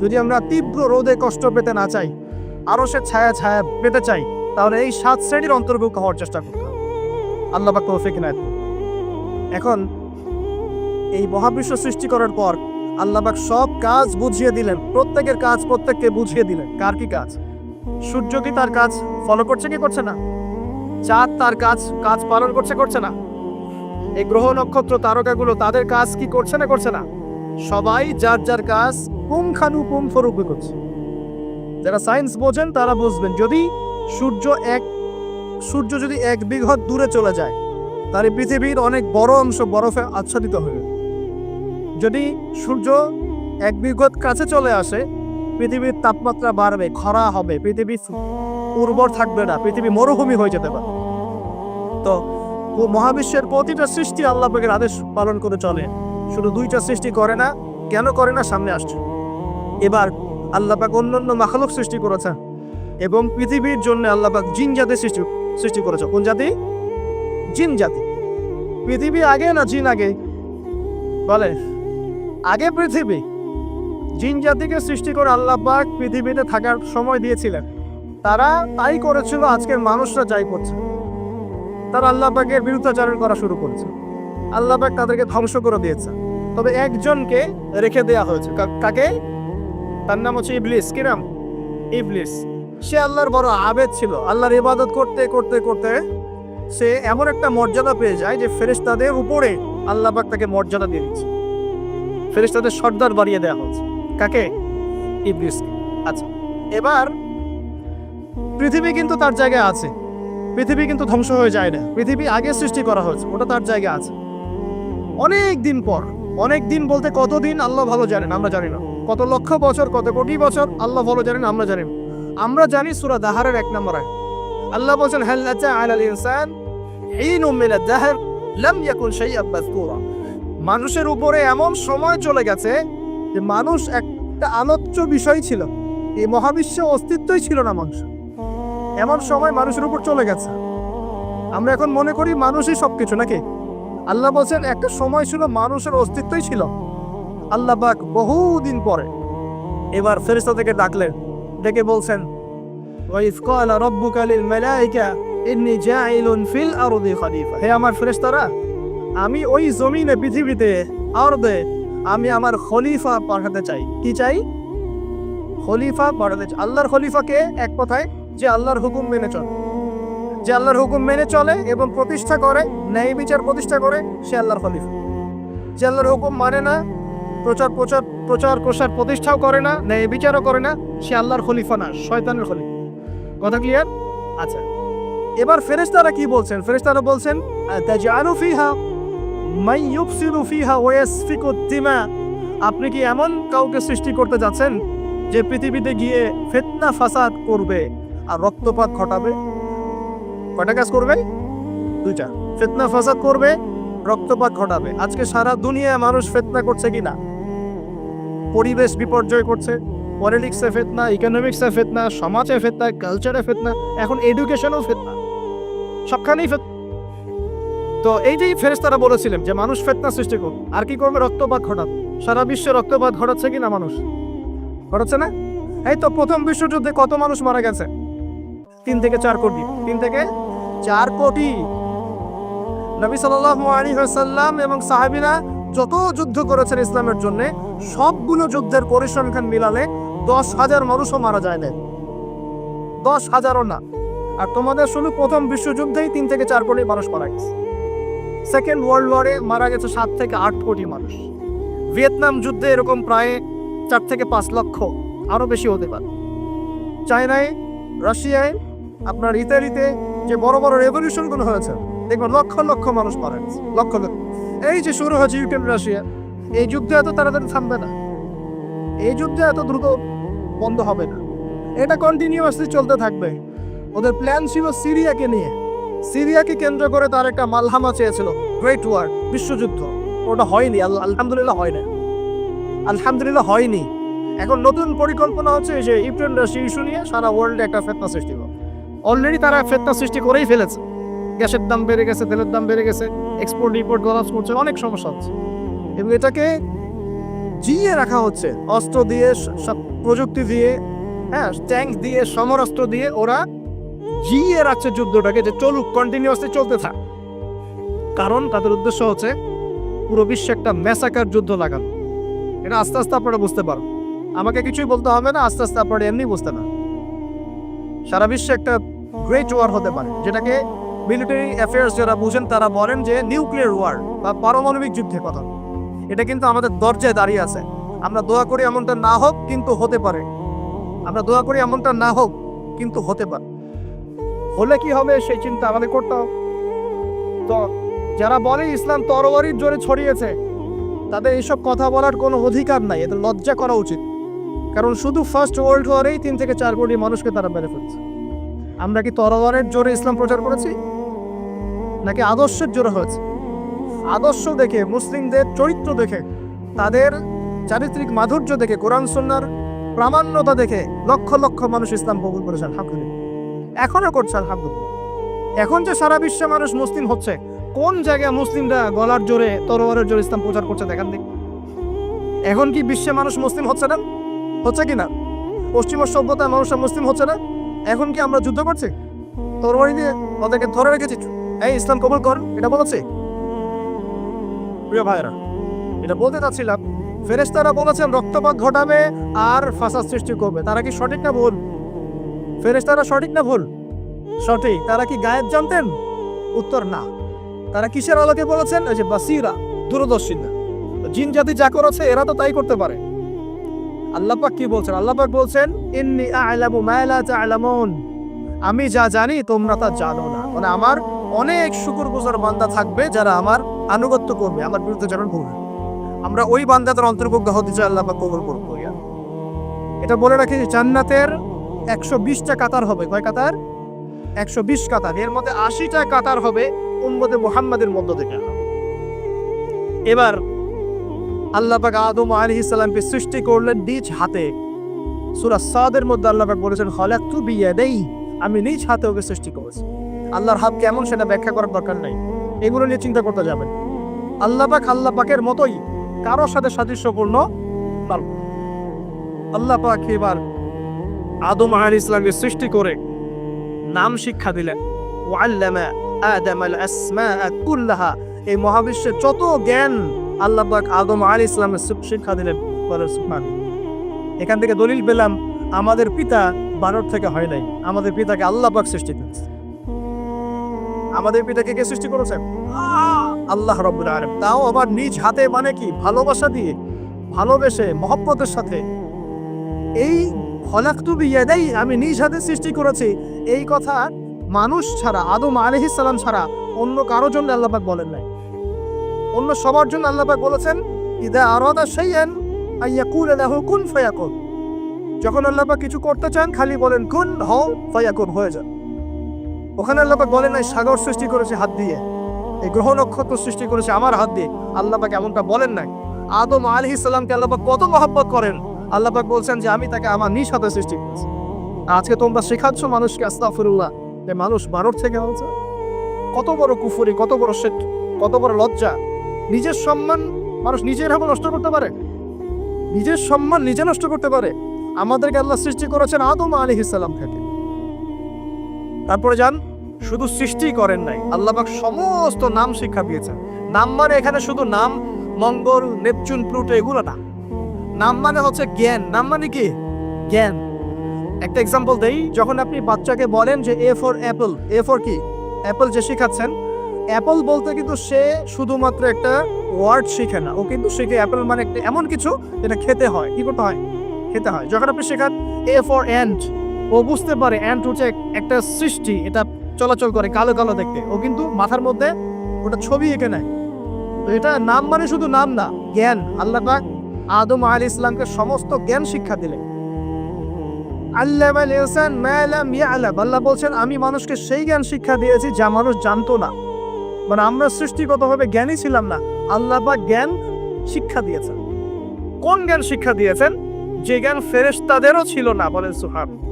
যদি আমরা তীব্র রোদে কষ্ট পেতে না চাই, আরশের ছায়া পেতে চাই, তাহলে এই 7 শ্রেণীর অন্তর্ভুক্ত হওয়ার চেষ্টা করতে হবে। আল্লাহ পাক তৌফিক দেন। এখন এই মহাবিশ্ব সৃষ্টি করার পর আল্লাহ পাক সব কাজ বুঝিয়ে দিলেন, প্রত্যেকের কাজ প্রত্যেককে বুঝিয়ে দিলেন। কার কি কাজ? সূর্য কি তার কাজ ফলো করছে কি করছে না? চাঁদ তার কাজ পালন করছে না? এই গ্রহ নক্ষত্র তারকাগুলো তাদের কাজ কি করছে না করছে না? সবাই যার যার কাজ পুঙ্খানুপুঙ্খরূপে করছে। যারা সায়েন্স বোঝেন তারা বুঝবেন, যদি সূর্য যদি 1 বিঘত দূরে চলে যায়, তাহলে পৃথিবীর অনেক বড় অংশ বরফে আচ্ছাদিত হয়ে। যদি সূর্য এক বিগত কাছে চলে আসে, পৃথিবীর তাপমাত্রা বাড়বে, খরা হবে, পৃথিবী উর্বর থাকবে না, পৃথিবী মরুভূমি হয়ে যেতে পারে। তো মহাবিশ্বের প্রতিটা সৃষ্টি আল্লাহ পাকের আদেশ পালন করে চলে, শুধু দুইটা সৃষ্টি করে না। কেন করে না সামনে আসছে। এবার আল্লাহ পাক অন্যান্য মাখলুক সৃষ্টি করেছে, এবং পৃথিবীর জন্য আল্লাহ পাক জিন জাতি সৃষ্টি করেছে। কোন জাতি? জিন জাতি। পৃথিবী আগে না জিন আগে? বলে আগে পৃথিবী। জিন জাতিকে সৃষ্টি করে আল্লাহ পাক পৃথিবীতে থাকার সময় দিয়েছিলেন। তারা তাই করেছিল, আজকের মানুষরা যাই করছে। তারা আল্লাহ পাকের বিরুদ্ধাচরণ করা শুরু করেছে, আল্লাহ পাক তাদেরকে ধ্বংস করে দিয়েছে। তবে একজনকে রেখে দেয়া হয়েছে। কাকে? তার নাম হচ্ছে ইবলিস। কি নাম? ইবলিস। সে আল্লাহর বড় আবেদ ছিল। আল্লাহর ইবাদত করতে করতে করতে সে এমন একটা মর্যাদা পেয়ে যায় যে ফেরেশতাদের উপরে আল্লাহ পাক তাকে মর্যাদা দিয়ে দিচ্ছে। ফেরেশতাদের সর্দার বাড়িয়ে দেওয়া হচ্ছে। কাকে? ইবলিসকে। আচ্ছা, এবার পৃথিবী কিন্তু তার জায়গায় আছে। পৃথিবী কিন্তু ধ্বংস হয়ে যায় না। পৃথিবী আগে সৃষ্টি করা হয়েছে, ওটা তার জায়গায় আছে। অনেক দিন পর, অনেক দিন বলতে কতদিন আল্লাহ ভালো জানেন, আমরা জানি না। কত লক্ষ বছর, কত কোটি বছর আল্লাহ ভালো জানেন, আমরা জানি না। আমরা জানি সূরা দাহরের 1 নম্বর আয়াত আল্লাহ বলেন, হাল আতা আলাল ইনসান হিনুম মিনাদ দাহর লাম ইয়াকুন শাইআন মাযকুরা। মানুষের উপরে এমন সময় চলে গেছে যে মানুষ একটা আলোচ্য বিষয় ছিল, এই মহাবিশ্বে অস্তিত্বই ছিল না মানুষ। এমন সময় মানুষের উপর চলে গেছে। আমরা এখন মনে করি মানুষই সবকিছু, নাকি? আল্লাহ বলছেন একটা সময় ছিল মানুষের অস্তিত্বই ছিল। আল্লাহ পাক বহুদিন পরে এবার ফেরেশতা থেকে ডাকলেন, ডেকে বলছেন, ওয়াইজ ক্বালা রাব্বুকা লিল মালাইকা ইন্নী জাইলুন ফিল আরদি খলিফা। হে আমার ফেরেশতারা, আমি ওই জমিনে, পৃথিবীতে, আরদে আমি আমার খলিফা পাঠাতে চাই। কি চাই? খলিফা পাঠাতে চাই। আল্লাহর খলিফাকে এক কথায় যে আল্লাহর হুকুম মেনে চলে, যে আল্লাহর হুকুম মেনে চলে এবং প্রতিষ্ঠা করে, ন্যায় বিচার প্রতিষ্ঠা করে, সে আল্লাহর খলিফা। যে আল্লাহর হুকুম মানে না, প্রচার প্রসার প্রতিষ্ঠাও করে না, ন্যায় বিচারও করে না, সে আল্লাহর খলিফা না, শয়তানের খলিফা। কথা ক্লিয়ার? আচ্ছা, এবার ফেরেশতারা কি বলছেন? ফেরেশতারা বলছেন, তাজআলু ফিহা মান ইউফসিদু ফিহা ওয়া ইয়াসফিকু দিমা। আপনি কি এমন কাউকে সৃষ্টি করতে যাচ্ছেন যে পৃথিবীতে গিয়ে ফিতনা ফাসাদ করবে আর রক্তপাত ঘটাবে? কয়টা কাজ করবে? দুইটা। ফিতনা ফাসাদ করবে, রক্তপাত ঘটাবে। আজকে সারা দুনিয়া মানুষ ফিতনা করছে কিনা? পরিবেশ বিপর্যয় করছে, পলিটিক্সে ফিতনা, ইকোনমিক্সে ফিতনা, সমাজে ফিতনা, কালচারে ফিতনা, এখন এডুকেশনও ফিতনা, সবখানেই ফিতনা। তো এই যে ফেরেশতারা বলেছিলেন যে মানুষ ফিতনা সৃষ্টি করবে, আর কি করবে? রক্তপাত ঘটাবে। সারা বিশ্বে রক্তপাত ঘটাচ্ছে কিনা মানুষ? ঘটাচ্ছে না? এই তো প্রথম বিশ্বযুদ্ধে কত মানুষ মারা গেছে? 3 থেকে 4 কোটি। 3 থেকে 4 কোটি। নবী সাল্লাল্লাহু আলাইহি ওয়াসাল্লাম এবং সাহাবীরা যত যুদ্ধ করেছেন ইসলামের জন্য, সবগুলো যুদ্ধের পরিসংখ্যান মিলালে 10,000 মানুষও মারা যায় না। 10,000ও না। আর তোমাদের শুধু প্রথম বিশ্বযুদ্ধেই 3 থেকে 4 কোটি মানুষ মারা গেছে। সেকেন্ড ওয়ার্ল্ড ওয়ারে মারা গেছে 7 থেকে 8 কোটি মানুষ। ভিয়েতনাম যুদ্ধে এরকম প্রায় 4 থেকে 5 লক্ষ, আরো বেশি হতে পারে। চায়নায়, রাশিয়ায়, আপনার ইতালিতে যে বড় বড় রেভলিউশনগুলো হয়েছে, দেখবেন লক্ষ লক্ষ মানুষ মারা গেছে, লক্ষ লক্ষ। এই যে শুরু হয়েছে ইউক্রেন রাশিয়া, এই যুদ্ধ এত তাড়াতাড়ি থামবে না, এই যুদ্ধ এত দ্রুত বন্ধ হবে না, এটা কন্টিনিউয়াসলি চলতে থাকবে। ওদের প্ল্যান ছিল সিরিয়াকে নিয়ে, সিরিয়াকে কেন্দ্র করে তার একটা মালহামা চেয়েছিল, গ্রেট ওয়ার, বিশ্বযুদ্ধ। ওটা হয়নি, আলহামদুলিল্লাহ হয় না, আলহামদুলিল্লাহ হয়নি। এখন নতুন পরিকল্পনা হচ্ছে যে ইউক্রেন রাশিয়া ইস্যু নিয়ে সারা ওয়ার্ল্ডে একটা ফিতনা সৃষ্টি হবে। অলরেডি তারা ফিতনা সৃষ্টি করেই ফেলেছে। গ্যাসের দাম বেড়ে গেছে, তেলের দাম বেড়ে গেছে, এক্সপোর্ট ইম্পোর্ট কলাপস করছে, অনেক সমস্যা হচ্ছে। এবং এটাকে জিয়ে রাখা হচ্ছে অস্ত্র দিয়ে, সব প্রযুক্তি দিয়ে, হ্যাঁ, ট্যাঙ্ক দিয়ে, সমরাস্ত্র দিয়ে ওরা জিয়ে রাখছে যুদ্ধটাকে, যে চলুক, কন্টিনিউয়াসলি চলতে থাক। কারণ তাদের উদ্দেশ্য হচ্ছে পুরো বিশ্বে একটা ম্যাসাকার যুদ্ধ লাগানো। এটা আস্তে আস্তে আপনারা বুঝতে পারবেন, আমাকে কিছুই বলতে হবে না, আস্তে আস্তে আপনারা এমনি বুঝতে না। সারা বিশ্বে একটা গ্রেট ওয়ার হতে পারে, যেটাকে মিলিটারি অ্যাফেয়ার্স যারা বুঝেন তারা বলেন যে নিউক্লিয়ার ওয়ার বা পারমাণবিক যুদ্ধের কথা। এটা কিন্তু আমাদের দরজায় দাঁড়িয়ে আছে। আমরা দোয়া করি এমনটা না হোক, কিন্তু হতে পারে। আমরা দোয়া করি এমনটা না হোক, কিন্তু হতে পারে। হলে কি হবে সেই চিন্তা আমাদের করতে হবে। তো যারা বলে ইসলাম তরবারির জোরে ছড়িয়েছে, তাদের এইসব কথা বলার কোনো অধিকার নাই, এদের লজ্জা করা উচিত। কারণ শুধু ফার্স্ট ওয়ার্ল্ড ওয়ারেই 3 থেকে 4 কোটি মানুষকে তারা মেরে ফেলছে। আমরা কি তরবারের জোরে ইসলাম প্রচার করেছি, নাকি আদর্শের জোরে হয়েছে? আদর্শ দেখে, মুসলিমদের চরিত্র দেখে, তাদের চারিত্রিক মাধুর্য দেখে, কোরআন সুন্নাহর প্রামাণ্যতা দেখে লক্ষ লক্ষ মানুষ ইসলাম কবুল করেছে, আলহামদুলিল্লাহ। এখনো করছে, আলহামদুলিল্লাহ। এখন যে সারা বিশ্বে মানুষ মুসলিম হচ্ছে, কোন জায়গায় মুসলিমরা গলার জোরে, তরবারের জোরে ইসলাম প্রচার করছে দেখান দেখি। এখন কি বিশ্বে মানুষ মুসলিম হচ্ছে না? হচ্ছে কি না? পশ্চিমা সভ্যতায় মানুষরা মুসলিম হচ্ছে না? এখন কি আমরা যুদ্ধ করছি তরবারি দিয়ে, ওদেরকে ধরে রেখেছি, এই ইসলাম কবুল কর, এটা বলেছে? প্রিয় ভাইরা, এটা বলতে চাচ্ছিলাম, ফেরেশতারা বলেছেন রক্তপাত ঘটাবে আর ফাসাদ সৃষ্টি করবে। তারা কি সঠিক না ভুল? ফেরেশতারা সঠিক না ভুল? সঠিক। তারা কি গায়েব জানতেন? উত্তর না। তারা কিসের আলোকে বলেছেন? এই যে বাসিরা, দূরদর্শী না। জিন জাতি যা করেছে এরা তো তাই করতে পারে। আল্লাহ পাক কি বলছেন? আল্লাহ পাক বলছেন ইন্নী আ'লামু মা লা তা'লামুন, আমি যা জানি তোমরা তা জানো না। মানে আমার অনেক শুকরগুজার বান্দা থাকবে যারা আমার আনুগত্য করবে, আমার বিরুদ্ধে যারা বলবে। আমরা ওই বান্দাদের অন্তর্ভুক্ত হতে চাই, আল্লাহ পাক কবুল করুন। এটা বলে রাখি, জান্নাতের 120টা কাতার হবে। কয় কাতার? 120 কাতার। এর মধ্যে 80টা কাতার হবে উম্মতে মুহাম্মাদের মধ্য থেকে। এবার আল্লাহ পাক আদম আলাইহিস সালামকে সৃষ্টি করলেন নিজ হাতে। সূরা সাদের মধ্যে আল্লাহ পাক বলেছেন খালাকতু বিয়াদাই, আমি নিজ হাতে ওকে সৃষ্টি করেছি। আল্লাহর হাত কেমন সেটা ব্যাখ্যা করার দরকার নাই, এগুলো নিয়ে চিন্তা করতে যাবেন। আল্লাহ পাকের মতোই কারোর সাথে সাদৃশ্যপূর্ণ। আল্লাহ পাক এবার আদম আলাইহিস সালামকে সৃষ্টি করে নাম শিক্ষা দিলেন। ওয়াল্লামা আদামাল আসমাআ কুল্লাহা, এই মহাবিশ্বের যত জ্ঞান আল্লাহ পাক আদম আলাইহিস সালামের শিক্ষা দিলেন। সুবহানাল্লাহ। এখান থেকে দলিল পেলাম আমাদের পিতা বানর থেকে হয় নাই, আমাদের পিতাকে আল্লাহ পাক সৃষ্টি করেছেন। আমাদের পিতাকে কে সৃষ্টি করেছেন? আল্লাহ রাব্বুল আলামিন। তাও আবার নিজ হাতে, মানে কি? ভালোবাসা দিয়ে, ভালোবেসে, মহব্বতের সাথে। এই খলাকতু বিয়াদাই, আমি নিজ হাতে সৃষ্টি করেছি, এই কথা মানুষ ছাড়া, আদম আলাইহিস সালাম ছাড়া অন্য কারোর জন্য আল্লাহ পাক বলেন নাই। অন্য সবার জন্য আল্লাহ পাক বলেছেন ইদা আরাদা শাইআন আইয়াকুলা লাহু কুন ফায়াকুন। যখন আল্লাহ পাক কিছু করতে চান খালি বলেন কুন হও, ফায়াকুন, হয়ে যায়। ওখানে আল্লাহ পাক বলেন নাই সাগর সৃষ্টি করেছে হাত দিয়ে, এই গ্রহ নক্ষত্র সৃষ্টি করেছে আমার হাত দিয়ে। আল্লাহ পাক এমনটা বলেন নাই। আদম আলাইহিস সালামকে আল্লাহ পাক কত মহব্বত করেন, আল্লাহ পাক বলছেন যে আমি তাকে আমার নিজ হাতে সৃষ্টি করেছি। আজকে তোমরা শেখাচ্ছ মানুষকে আস্তাগফিরুল্লাহ, যে মানুষ বানর থেকে হয়েছে। কত বড় কুফরি, কত বড় শিরক, কত বড় লজ্জা। নিজের সম্মান মানুষ নিজের ভাবে নষ্ট করতে পারে, নিজের সম্মান নিজে নষ্ট করতে পারে। আমাদেরকে আল্লাহ সৃষ্টি করেছেন আদম আলাইহিস সালাম থেকে। তারপরে যান, শুধু সৃষ্টি করেন নাই, আল্লাহ পাক সমস্ত নাম শিক্ষা দিয়েছেন। নাম মানে এখানে শুধু নাম, মঙ্গল, নেপচুন, প্লুটো এগুলো না। নাম মানে হচ্ছে জ্ঞান। নাম মানে কি? জ্ঞান। একটা এক্সাম্পল দেই, যখন আপনি বাচ্চাকে বলেন যে A for Apple, A for কি? অ্যাপল যে শেখাচ্ছেন, অ্যাপল বলতে কিন্তু সে শুধুমাত্র একটা ওয়ার্ড শিখে না, ও কিন্তু শিখে অ্যাপল মানে একটা এমন কিছু যেটা খেতে হয়। কি করতে হয়? খেতে হয়। যখন আপনি শেখান এ ফর অ্যান্ট, ও বুঝতে পারে অ্যান্ট হচ্ছে একটা সৃষ্টি, এটা চলাচল করে, কালো কালো দেখতে। ও কিন্তু মাথার মধ্যে ওটা ছবি এঁকে নেয়। তো এটা নাম মানে শুধু নাম না, জ্ঞান। আল্লাহ পাক আদম আলাইহিস সালামকে সমস্ত জ্ঞান শিক্ষা দিলেন। আল্লামাল ইনসান মা লাম ইয়ালাম, আল্লাহ বলছেন আমি মানুষকে সেই জ্ঞান শিক্ষা দিয়েছি যা মানুষ জানতো না। মানে আমরা সৃষ্টিগতভাবে জ্ঞানী ছিলাম না, আল্লাহ পাক জ্ঞান শিক্ষা দিয়েছেন। কোন জ্ঞান শিক্ষা দিয়েছেন? যে জ্ঞান ফেরেশতাদেরও ছিল না। বলেন সুবহানাল্লাহ।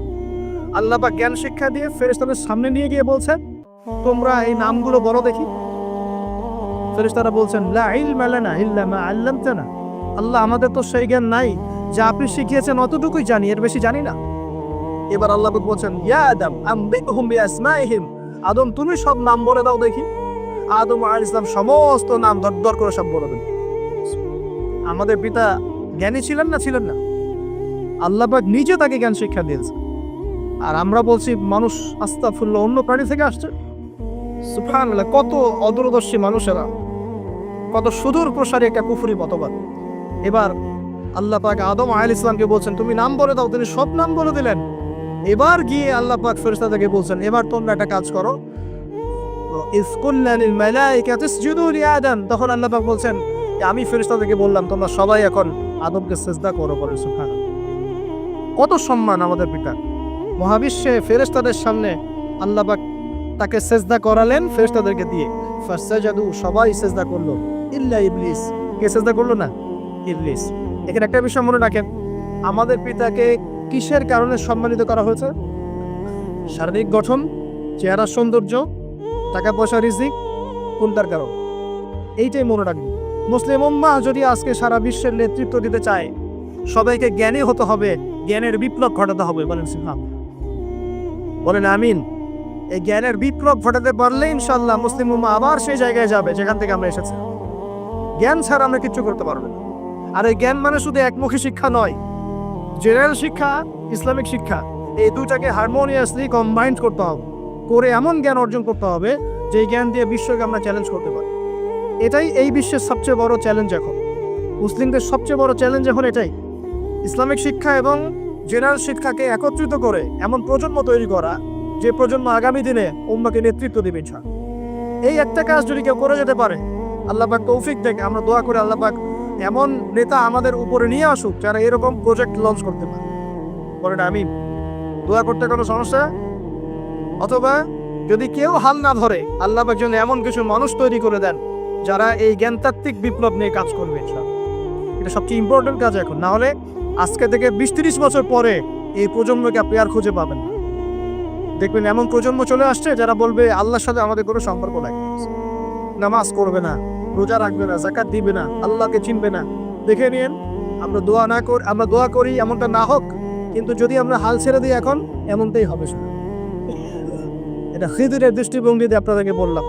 আল্লাহ পাক জ্ঞান শিক্ষা দিয়ে ফেরেশতাদের সামনে নিয়ে গিয়ে বলছেন তোমরা এই নামগুলো বলো দেখি। ফেরেশতারা বলছেন লা ইলমা লানা ইল্লা মা আল্লামতানা, আল্লাহ আমাদের তো সেই জ্ঞান নাই, যা আপনি শিখিয়েছেন অতটুকুই জানি, এর বেশি জানি না। এবার আল্লাহ পাক বলছেন ইয়া আদম আনবিহুম বিআসমাইহিম, আদম তুমি সব নাম বলে দাও দেখি। আদম আলাইহিস সালাম সমস্ত নাম দর করে সব বলে দেন। আমাদের পিতা জ্ঞানী ছিলেন না? ছিলেন না। আল্লাহ পাক নিজে তাকে জ্ঞান শিক্ষা দিয়েছে। আর আমরা বলছি মানুষ আস্তাগফিরুল্লাহ অন্য প্রাণী থেকে আসছে। সুবহানাল্লাহ, কত অদূরদর্শী মানুষেরা, কত সুদূর প্রসারী একটা কুফরি মতবাদ। এবার আল্লাহ পাক আদম আলাইহিস সালামকে বলছেন তুমি নাম বলে দাও, তিনি সব নাম বলে দিলেন। এবার গিয়ে আল্লাহ পাক ফেরেশতাদেরকে বলছেন এবার তোমরা একটা কাজ করো, ইজ কুল্না লিল মালাইকাতি ইসজুদু লি আদম। তখন আল্লাহ পাক বলছেন আমি ফেরেশতাদেরকে বললাম তোমরা সবাই এখন আদমকে সিজদা করো, বলেন সুবহানাল্লাহ। কত সম্মান আমাদের পিতা। মহাবিশ্বে ফেরেশতাদের সামনে আল্লাহ পাক তাকে সিজদা করালেন ফেরেশতাদেরকে দিয়ে। ফাসজাদু, সবাই সিজদা করলো, ইল্লা ইবলিস। কে সিজদা করলো না? ইবলিস। এখানে একটা বিষয় মনে রাখেন, আমাদের পিতাকে কিসের কারণে সম্মানিত করা হয়েছে? শারীরিক গঠন, চেহারা সৌন্দর্য, টাকা পয়সা, রিজিক, কোনটার কারণ? এইটাই মনে রাখবেন। মুসলিম উম্মাহ যদি আজকে সারা বিশ্বের নেতৃত্ব দিতে চায়, সবাইকে জ্ঞানী হতে হবে, জ্ঞানের বিপ্লব ঘটাতে হবে, বলেন সুবহানাল্লাহ, বলেন আমিন। এই জ্ঞানের বিপ্লব ঘটাতে পারলে ইনশাআল্লাহ মুসলিম উম্মাহ আবার সেই জায়গায় যাবে যেখান থেকে আমরা এসেছি। জ্ঞান ছাড়া আমরা কিচ্ছু করতে পারবো না। আর এই জ্ঞান মানে শুধু একমুখী শিক্ষা নয়, জেনারেল শিক্ষা, ইসলামিক শিক্ষা, এই দুটাকে হারমোনিয়াসলি কম্বাইন্ড করতে হবে, করে এমন জ্ঞান অর্জন করতে হবে যে জ্ঞান দিয়ে বিশ্বকে আমরা চ্যালেঞ্জ করতে পারি। এটাই এই বিশ্বের সবচেয়ে বড় চ্যালেঞ্জ এখন, মুসলিমদের সবচেয়ে বড় চ্যালেঞ্জ এখন এটাই, ইসলামিক শিক্ষা এবং জেনারেল শিক্ষাকে একত্রিত করে এমন প্রজন্ম তৈরি করা যে প্রজন্ম আগামী দিনে উম্মাহকে নেতৃত্ব দেবে ইনশাআল্লাহ। এই একটা কাজ যদি কেউ করে যেতে পারে, আল্লাহ পাক তৌফিক দেখ, আমরা দোয়া করে আল্লাহ পাক এমন নেতা আমাদের উপরে নিয়ে আসুক যারা এরকম প্রজেক্ট লঞ্চ করতে পারে, বলেন আমিন। দোয়া করতে কোনো সমস্যা? অথবা যদি কেউ হাল না ধরে, আল্লাহ পাক যেন এমন কিছু মানুষ তৈরি করে দেন যারা এই জ্ঞানতাত্ত্বিক বিপ্লব নিয়ে কাজ করবে ইনশাআল্লাহ। এটা সবচেয়ে ইম্পর্টেন্ট কাজ এখন, না হলে আজকে থেকে 20-30 বছর পরে এই প্রজন্মকে আপনি আর খুঁজে পাবেন না। দেখবেন এমন প্রজন্ম চলে আসছে যারা বলবে আল্লাহর সাথে আমাদের কোনো সম্পর্ক নাই, নামাজ করবে না, রোজা রাখবে না, যাকাত দিবে না, আল্লাহকে চিনবে না। দেখে নিন, আমরা দোয়া করি এমনটা না হোক, কিন্তু যদি আমরা হাল ছেড়ে দিই এখন, এমনটাই হবে। এটা খিদিরের দৃষ্টিভঙ্গি দিয়ে আপনাদেরকে বললাম,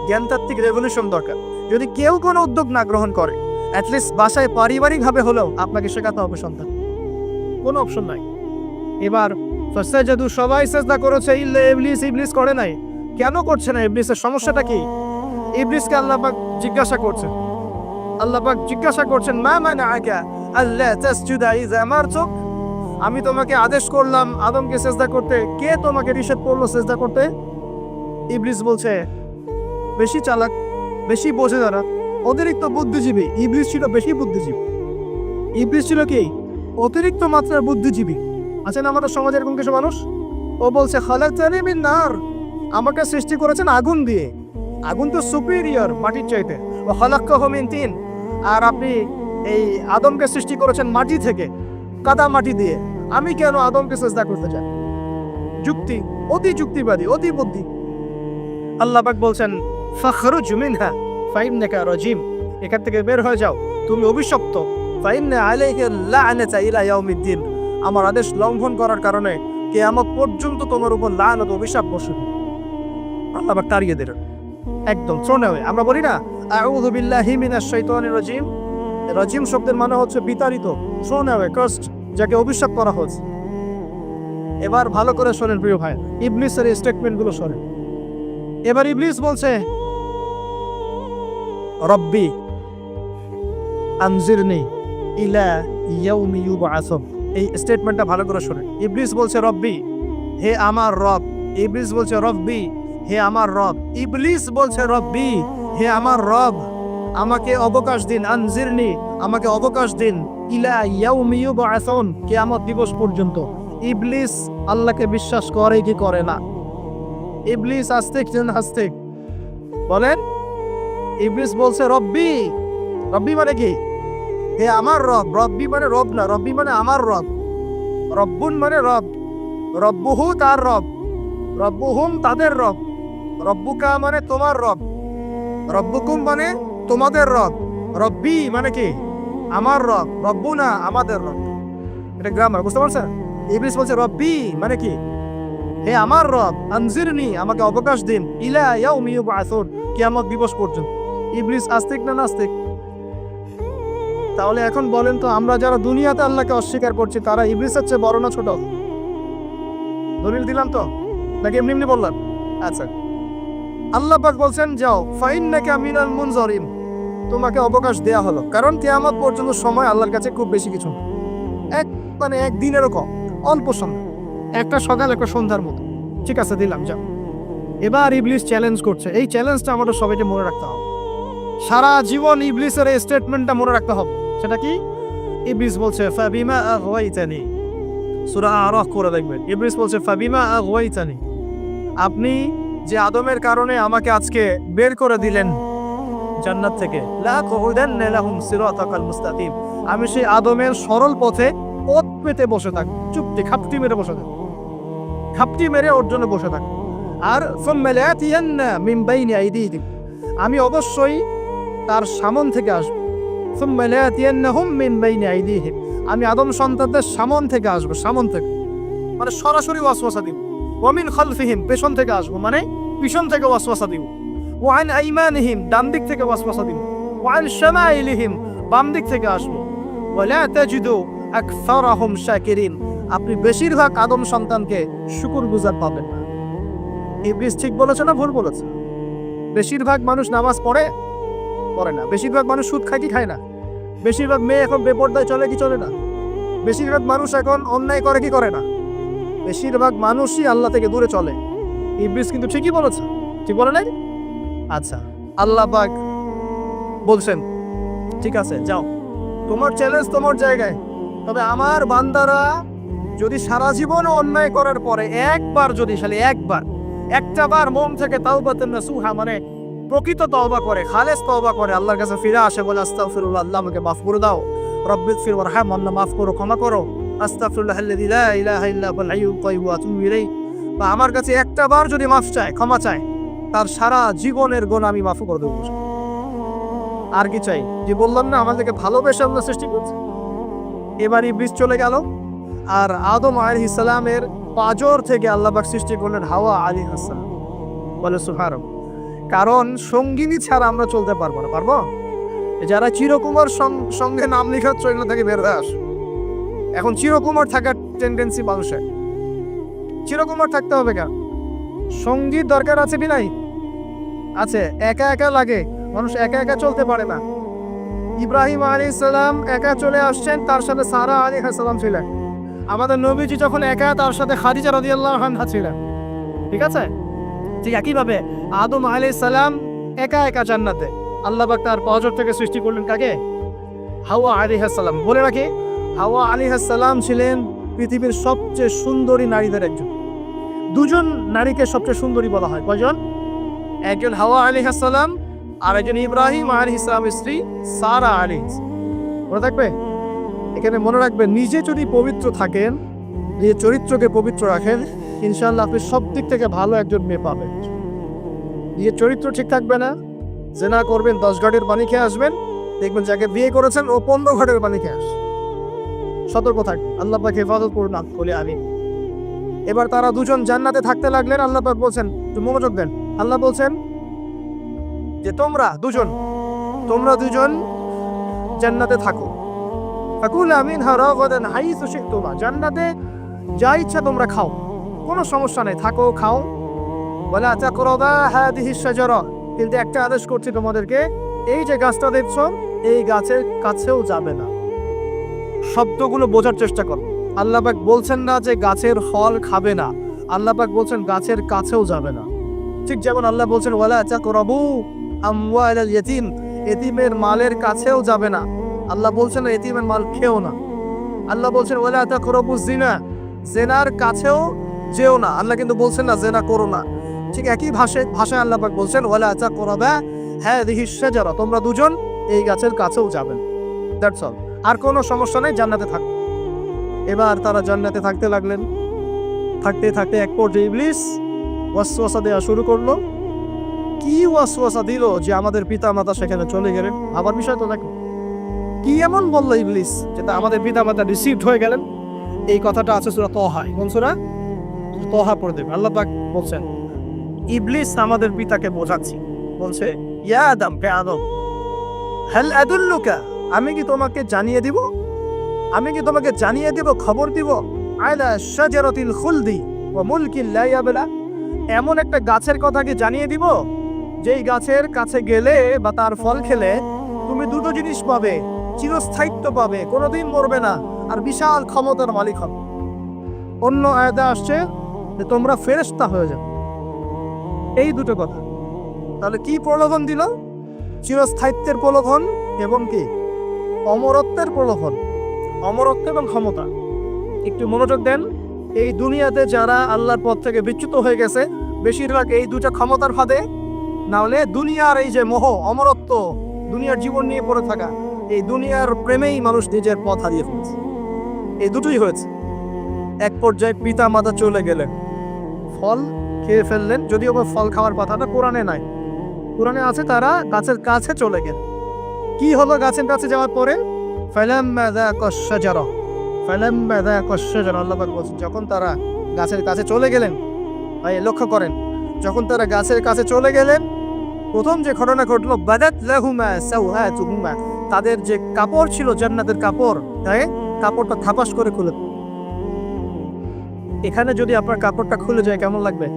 জ্ঞানতাত্ত্বিক রেভলিউশন দরকার। যদি কেউ কোনো উদ্যোগ না গ্রহণ করে, অ্যাটলিস্ট বাসায় পারিবারিকভাবে হলেও আপনাকে শেখাতে হবে সন্তান, কোনো অপশন নাই। এবার ফাসজাদু, সবাই সিজদা করেছে, ইল্লা ইবলিস, ইবলিস করে নাই। কেন করছে না? ইবলিসের সমস্যাটা কি? ইবলিসকে আল্লাহ পাক জিজ্ঞাসা করছেন, মা মানাআকা আল্লা তাসজুদা ইযা আমারতুক, আমি তোমাকে আদেশ করলাম আদমকে সিজদা করতে, কে তোমাকে নিষেধ করলো সিজদা করতে? ইবলিস বলছে, বেশি চালাক, বেশি বোঝে যারা, অতিরিক্ত বুদ্ধিজীবী। ইবলিস ছিল বেশি বুদ্ধিজীবী। ইবলিস ছিল কি? অতিরিক্ত মাত্রার বুদ্ধিজীবী। আছেন আমাদের সমাজে এরকম কিছু মানুষ, ও বলছে খালাকতানি মিন নার, আমাকে সৃষ্টি করেছেন আগুন দিয়ে, আগুন তো সুপিরিয়র মাটির চাইতে। ও খালাক্কাহু মিন তিন, আর আপনি এই আদমকে সৃষ্টি করেছেন মাটি থেকে, কাদা মাটি দিয়ে, আমি কেন আদমকে সিজদা করতে চাই? যুক্তি, অতি যুক্তিবাদী, অতি বুদ্ধি। আল্লাহ পাক বলছেন ফাখরুজ মিনহা ফাইন্নাকা রাজিম, এখান থেকে বের হয়ে যাও, তুমি অভিশপ্ত। ফাইন্না আলাইকা লা'নাতা ইলা ইয়াউমিদ্দিন, আমার আদেশ লঙ্ঘন করার কারণে কিয়ামত পর্যন্ত তোমার উপর লানত, অভিশাপ বসবে। আল্লাহ পাক তাড়িয়ে দিলেন, একদম থ্রোন অ্যাওয়ে। আমরা বলি না আউযু বিল্লাহি মিনাশ শাইতানির রাজিম, রাজিম শব্দের মানে হচ্ছে বিতাড়িত, থ্রোন অ্যাওয়ে, কার্সড, যাকে অভিশাপ করা হয়েছে। এবার ভালো করে শোনেন প্রিয় ভাই, ইবলিসের এই স্টেটমেন্টগুলো শোনেন। এবার ইবলিস বলছে রব্বি আনজিরনি ইলা ইয়াউমি ইউবআসুন, এই স্টেটমেন্টটা ভালো করে শোনেন। ইবলিস বলছে রব্বি, হে আমার রব। ইবলিস বলছে রব্বি, হে আমার রব। ইবলিস বলছে রব্বি, হে আমার রব, আমাকে অবকাশ দিন, আনজিরনি, আমাকে অবকাশ দিন, ইলা ইয়াউমি ইউবআসুন, কিয়ামত দিবস পর্যন্ত। ইবলিস আল্লাহকে বিশ্বাস করে কি করে না? ইবলিস আস্তিক না নাস্তিক? বলেন। ইবলিস বলছে রব্বি, রব্বি মানে কি? হে আমার রব। রব্বি মানে রব না, রব্বি মানে আমার রব। রব্বুন মানে রব, রব্বুহু তার রব, রব্বুহুম তাদের রব, রব্বুকা মানে তোমার রব, রব্বুকুম মানে তোমাদের রব, রব্বি মানে কি? আমার রব, রব্বুনা আমাদের রব। এটা গ্রামার, বুঝতে পারছেন? ইবলিস বলছে রব্বি মানে কি? হে আমার রব, আনজিরনি, আমাকে অবকাশ দিন, ইলা ইয়াউমি ইউবআসুন, কিয়ামত দিবস পর্যন্ত। ইবলিস আস্তিক না নাস্তিক? তাহলে এখন বলেন তো, আমরা যারা দুনিয়াতে আল্লাহকে অস্বীকার করছি তারা ইবলিসের চেয়ে বড় না ছোট? দলিল দিলাম তো, নাকি এমনি এমনি বললাম? আচ্ছা, আল্লাহ পাক বলছেন যাও, ফাইন্নাকা মিনাল মুনজারিন, তোমাকে অবকাশ দেয়া হলো, কারণ কিয়ামত পর্যন্ত সময় আল্লাহর কাছে খুব বেশি কিছু না, এক দিনেরও কম, অল্প সময়, একটা সকাল একটা সন্ধ্যার মতো। ঠিক আছে, দিলাম, যাও। এবার ইবলিস চ্যালেঞ্জ করছে, এই চ্যালেঞ্জটা আমাদের সবাইকে মনে রাখতে হবে। সারা জীবন ইবলিসের এই স্টেটমেন্টটা মনে রাখতে হবে। সেটা কি? ইবলিস বলছে ফাবিমা আগওয়াইতানি, সূরা আরাফ করে দেখবেন। ইবলিস বলছে ফাবিমা আগওয়াইতানি, আপনি যে আদমের কারণে আমাকে আজকে বের করে দিলেন জান্নাত থেকে, লা কুউদান্না লাহুম সিরাতাকাল মুস্তাকিম, আমি সেই আদমের সরল পথে পথ পেতে বসে থাকবো, চুপটি খাপটি মেরে বসে থাকবো, খাপটি মেরে ওর জন্য বসে থাকবো। আর সুম্মা লায়াতিয়ান্না মিন বাইনি আইদিহিম, আমি অবশ্যই তার সামন থেকে আসবো। সুম্মা লায়াতিয়ান্নাহুম মিন বাইনি আইদিহিম, আমি আদম সন্তানদের সামন থেকে আসবো, সামন থেকে মানে সরাসরি ওয়াসওয়াসা দিব। ওয়া মিন খালফিহিম, পেছন থেকে আসবো মানে পিছন থেকে ওয়াসওয়াসা দিব। ওয়া আন আইমানিহিম, ডান দিক থেকে ওয়াসওয়াসা দিব। ওয়া আন শামাইলিহিম, বাম দিক থেকে আসবো। ওয়া লা তাজিদু আকসারাহুম শাকিরিন, আপনি বেশিরভাগ আদম সন্তানকে শুকরগুজার পাবেন না। ইবলিস ঠিক বলেছে না ভুল বলেছে? বেশিরভাগ মানুষ নামাজ পড়ে না, বেশিরভাগ মানুষ সুদ খায় কি খায় না, বেশিরভাগ মেয়ে এখন বেপরদায় চলে কি চলে না, বেশিরভাগ মানুষ এখন অন্যায় করে কি করে না, বেশিরভাগ মানুষই আল্লাহ থেকে দূরে চলে। ইবলিস কিন্তু ঠিকই বলেছে, ঠিক বলে নাই? আচ্ছা, আল্লাহ পাক বলছেন ঠিক আছে যাও, তোমার চ্যালেঞ্জ তোমার জায়গায়, তবে আমার বান্দারা যদি সারা জীবন অন্যায় করার পরে একবার যদি একটা বার মন থেকে তাওবাতুন নাসুহা মানে প্রকৃত তওবা করে, খালেস তওবা করে, আল্লাহর কাছে ফিরে আসে, বলে আস্তাগফিরুল্লাহ, আল্লাহ আমাকে মাফ করে দাও, রব্বিগফির ওয়ারহাম, আল্লাহ মাফ করো, ক্ষমা করো, আস্তাগফিরুল্লাহাল্লাযী লা ইলাহা ইল্লা হুয়াল হাইয়ুল কাইয়্যুম ওয়া আতুবু ইলাইহি, বা আমার কাছে একটা বার যদি মাফ চায়, ক্ষমা চায়, তার সারা জীবনের গুনাহ আমি মাফ করে দেব। আর কি চাই? যে বললাম না আমাদেরকে ভালোবেসে আল্লাহ সৃষ্টি করছে। এবার ইবলিস চলে গেল, আর আদম আলাইহিস সালামের পাঁজর থেকে আল্লাহ পাক সৃষ্টি করলেন হাওয়া আলাইহিস সালাম। বলে সুবহানাল্লাহ। কারণ সঙ্গিনী ছাড়া আমরা চলতে পারবো না। পারবো? যারা চিরকুমার সঙ্গে নাম লেখার চৈন্য থেকে বের হয়ে আসে, এখন চিরকুমার থাকার টেন্ডেন্সি মানুষের, চিরকুমার থাকতে হবে কেন? সঙ্গীত দরকার আছে কি নাই? আছে। একা একা লাগে, মানুষ একা একা চলতে পারে না। ইব্রাহিম আলাইহিস সালাম একা চলে আসছেন, তার সাথে সারা আলাইহিস সালাম ছিলেন। আমাদের নবীজি যখন একা, তার সাথে খাদিজা রাদিয়াল্লাহু আনহা ছিলেন। ঠিক আছে? ঠিক একইভাবে আদম আলাইহিস সালাম একা একা জান্নাতে, আল্লাহ পাক তার পাঁজর থেকে সৃষ্টি করলেন কাকে? হাওয়া আলাইহিস সালাম। বলে রাখি, হাওয়া আলাইহিস সালাম ছিলেন পৃথিবীর সবচেয়ে সুন্দরী নারীদের একজন। দুজন নারীকে সবচেয়ে সুন্দরী বলা হয়। কয়জন? একজন হাওয়া আলাইহিস সালাম, আর একজন ইব্রাহিম আলাইহিস সালামের স্ত্রী সারা আলাইহিস। মনে থাকবে? এখানে মনে রাখবেন, নিজে যদি পবিত্র থাকেন, নিজের চরিত্রকে পবিত্র রাখেন, ইনশাআল্লাহ আপনি সব দিক থেকে ভালো একজন মেয়ে পাবেন। নিজের চরিত্র ঠিক থাকবে না, জেনা করবেন, 10 ঘাটের পানি খেয়ে আসবেন, দেখবেন যাকে বিয়ে করেছেন ও 15 ঘাটের পানি খেয়ে আসে। সতর্ক থাকবেন, আল্লাহ পাক হেফাজত করুন বলে আমি। এবার তারা দুজন জান্নাতে থাকতে লাগলেন। আল্লাহ পাক বলছেন, মনোযোগ দেন, আল্লাহ বলছেন যে তোমরা দুজন জান্নাতে থাকো। ফাকুলা মিনহা রাগাদান হাইসু শি'তুমা, জান্নাতে যা ইচ্ছা তোমরা খাও, কোনো সমস্যা নেই, থাকো খাও। ওয়ালা তাকরাবা হাদিহিশ শাজারা, কিন্তু একটা আদেশ করছি তোমাদেরকে, এই যে গাছটা দেখছো, এই গাছের কাছেও যাবে না। শব্দগুলো বোঝার চেষ্টা করো। আল্লাহ পাক বলছেন না যে গাছের ফল খাবে না, আল্লাহ পাক বলছেন গাছের কাছেও যাবে না। ঠিক যেমন আল্লাহ বলছেন ওয়ালা তাকরাবু আমওয়ালাল ইয়াতীম, এতিমের মালের কাছেও যাবে না। আল্লাহ বলছেন এতিমের মাল খেও না। আল্লাহ বলছেন ওয়ালা তাকরাবু জিনা, জেনার কাছেও যেও না। আল্লাহ কিন্তু বলছেন না জেনা করো না। ঠিক একই ভাষায় আল্লাহ পাক বলছেন ওয়ালা তাকরাবা হাদিহিশ শাজারা, তোমরা দুজন এই গাছের কাছেও যাবেন। That's all. আর কোনো সমস্যা নেই, জান্নাতে থাক। এবার তারা জান্নাতে থাকতে লাগলেন। থাকতে থাকতে এক পর্যায়ে ইবলিস ওয়াসওয়াসা দেওয়া শুরু করলো। কি ওয়াসওয়াসা দিল যে আমাদের পিতা মাতা সেখানে চলে গেলেন। আবার বিষয় তো দেখো, কি এমন বললো ইবলিস যেটা আমাদের পিতা মাতা রিসিভড হয়ে গেলেন। এই কথাটা আছে সূরা তাহা। কোন সূরা? তাহা পড়ে দেবেন। আল্লাহ পাক বলছেন, ইবলিস আমাদের পিতাকে বোঝাচ্ছি, বলছে ইয়া আদম, হে আদম, হাল আদুল্লুকা, আমি কি তোমাকে জানিয়ে দিব, খবর দিব, আলা শাজারাতিল খুলদি ওয়া মুলকিন লা ইয়াবলা, এমন একটা গাছের কথা কি জানিয়ে দিব যেই গাছের কাছে গেলে বা তার ফল খেলে তুমি দুটো জিনিস পাবে, চিরস্থায়িত্ব পাবে, কোনোদিন মরবে না, আর বিশাল ক্ষমতার মালিক হবে। অন্য আয়াতে আসছে যে তোমরা ফেরেশতা হয়ে যাবে। এই দুটো কথা। তাহলে কি প্রলোভন দিল? চিরস্থায়িত্বের প্রলোভন এবং কি অমরত্বের প্রলোভন, অমরত্ব এবং ক্ষমতা। একটু মনোযোগ দেন, এই দুনিয়াতে যারা আল্লাহর পথ থেকে বিচ্যুত হয়ে গেছে বেশিরভাগ এই দুটা ক্ষমতার ফাঁদে, না হলে দুনিয়ার এই যে মোহ, অমরত্ব, দুনিয়ার জীবন নিয়ে পড়ে থাকা, এই দুনিয়ার প্রেমেই মানুষ নিজের পথ হারিয়ে ফেলছে। এই দুটোই হয়েছে। এক পর্যায়ে পিতা মাতা চলে গেলেন, ফল খেয়ে ফেললেন, যদিও বা ফল খাওয়ার কথাটা কোরআনে নাই, কোরআনে আছে তারা গাছের কাছে চলে গেলেন। কি হলো গাছের কাছে যাওয়ার পরে? ফালাম্মা যাকাশ শাজারা, ফালাম্মা যাকাশ শাজারা, আল্লাহ পাক বলেন যখন তারা গাছের কাছে চলে গেলেন। ভাই লক্ষ্য করেন, যখন তারা গাছের কাছে চলে গেলেন, প্রথম যে ঘটনা ঘটলো, বাদাত লাহুমা সাওআতুহুমা, তাদের যে কাপড় ছিল জান্নাতের কাপড়, তাই কাপড়টা থাপাস করে খুলে। এখানে যদি আপনার কাপড়টা খুলে যায় কেমন লাগবে?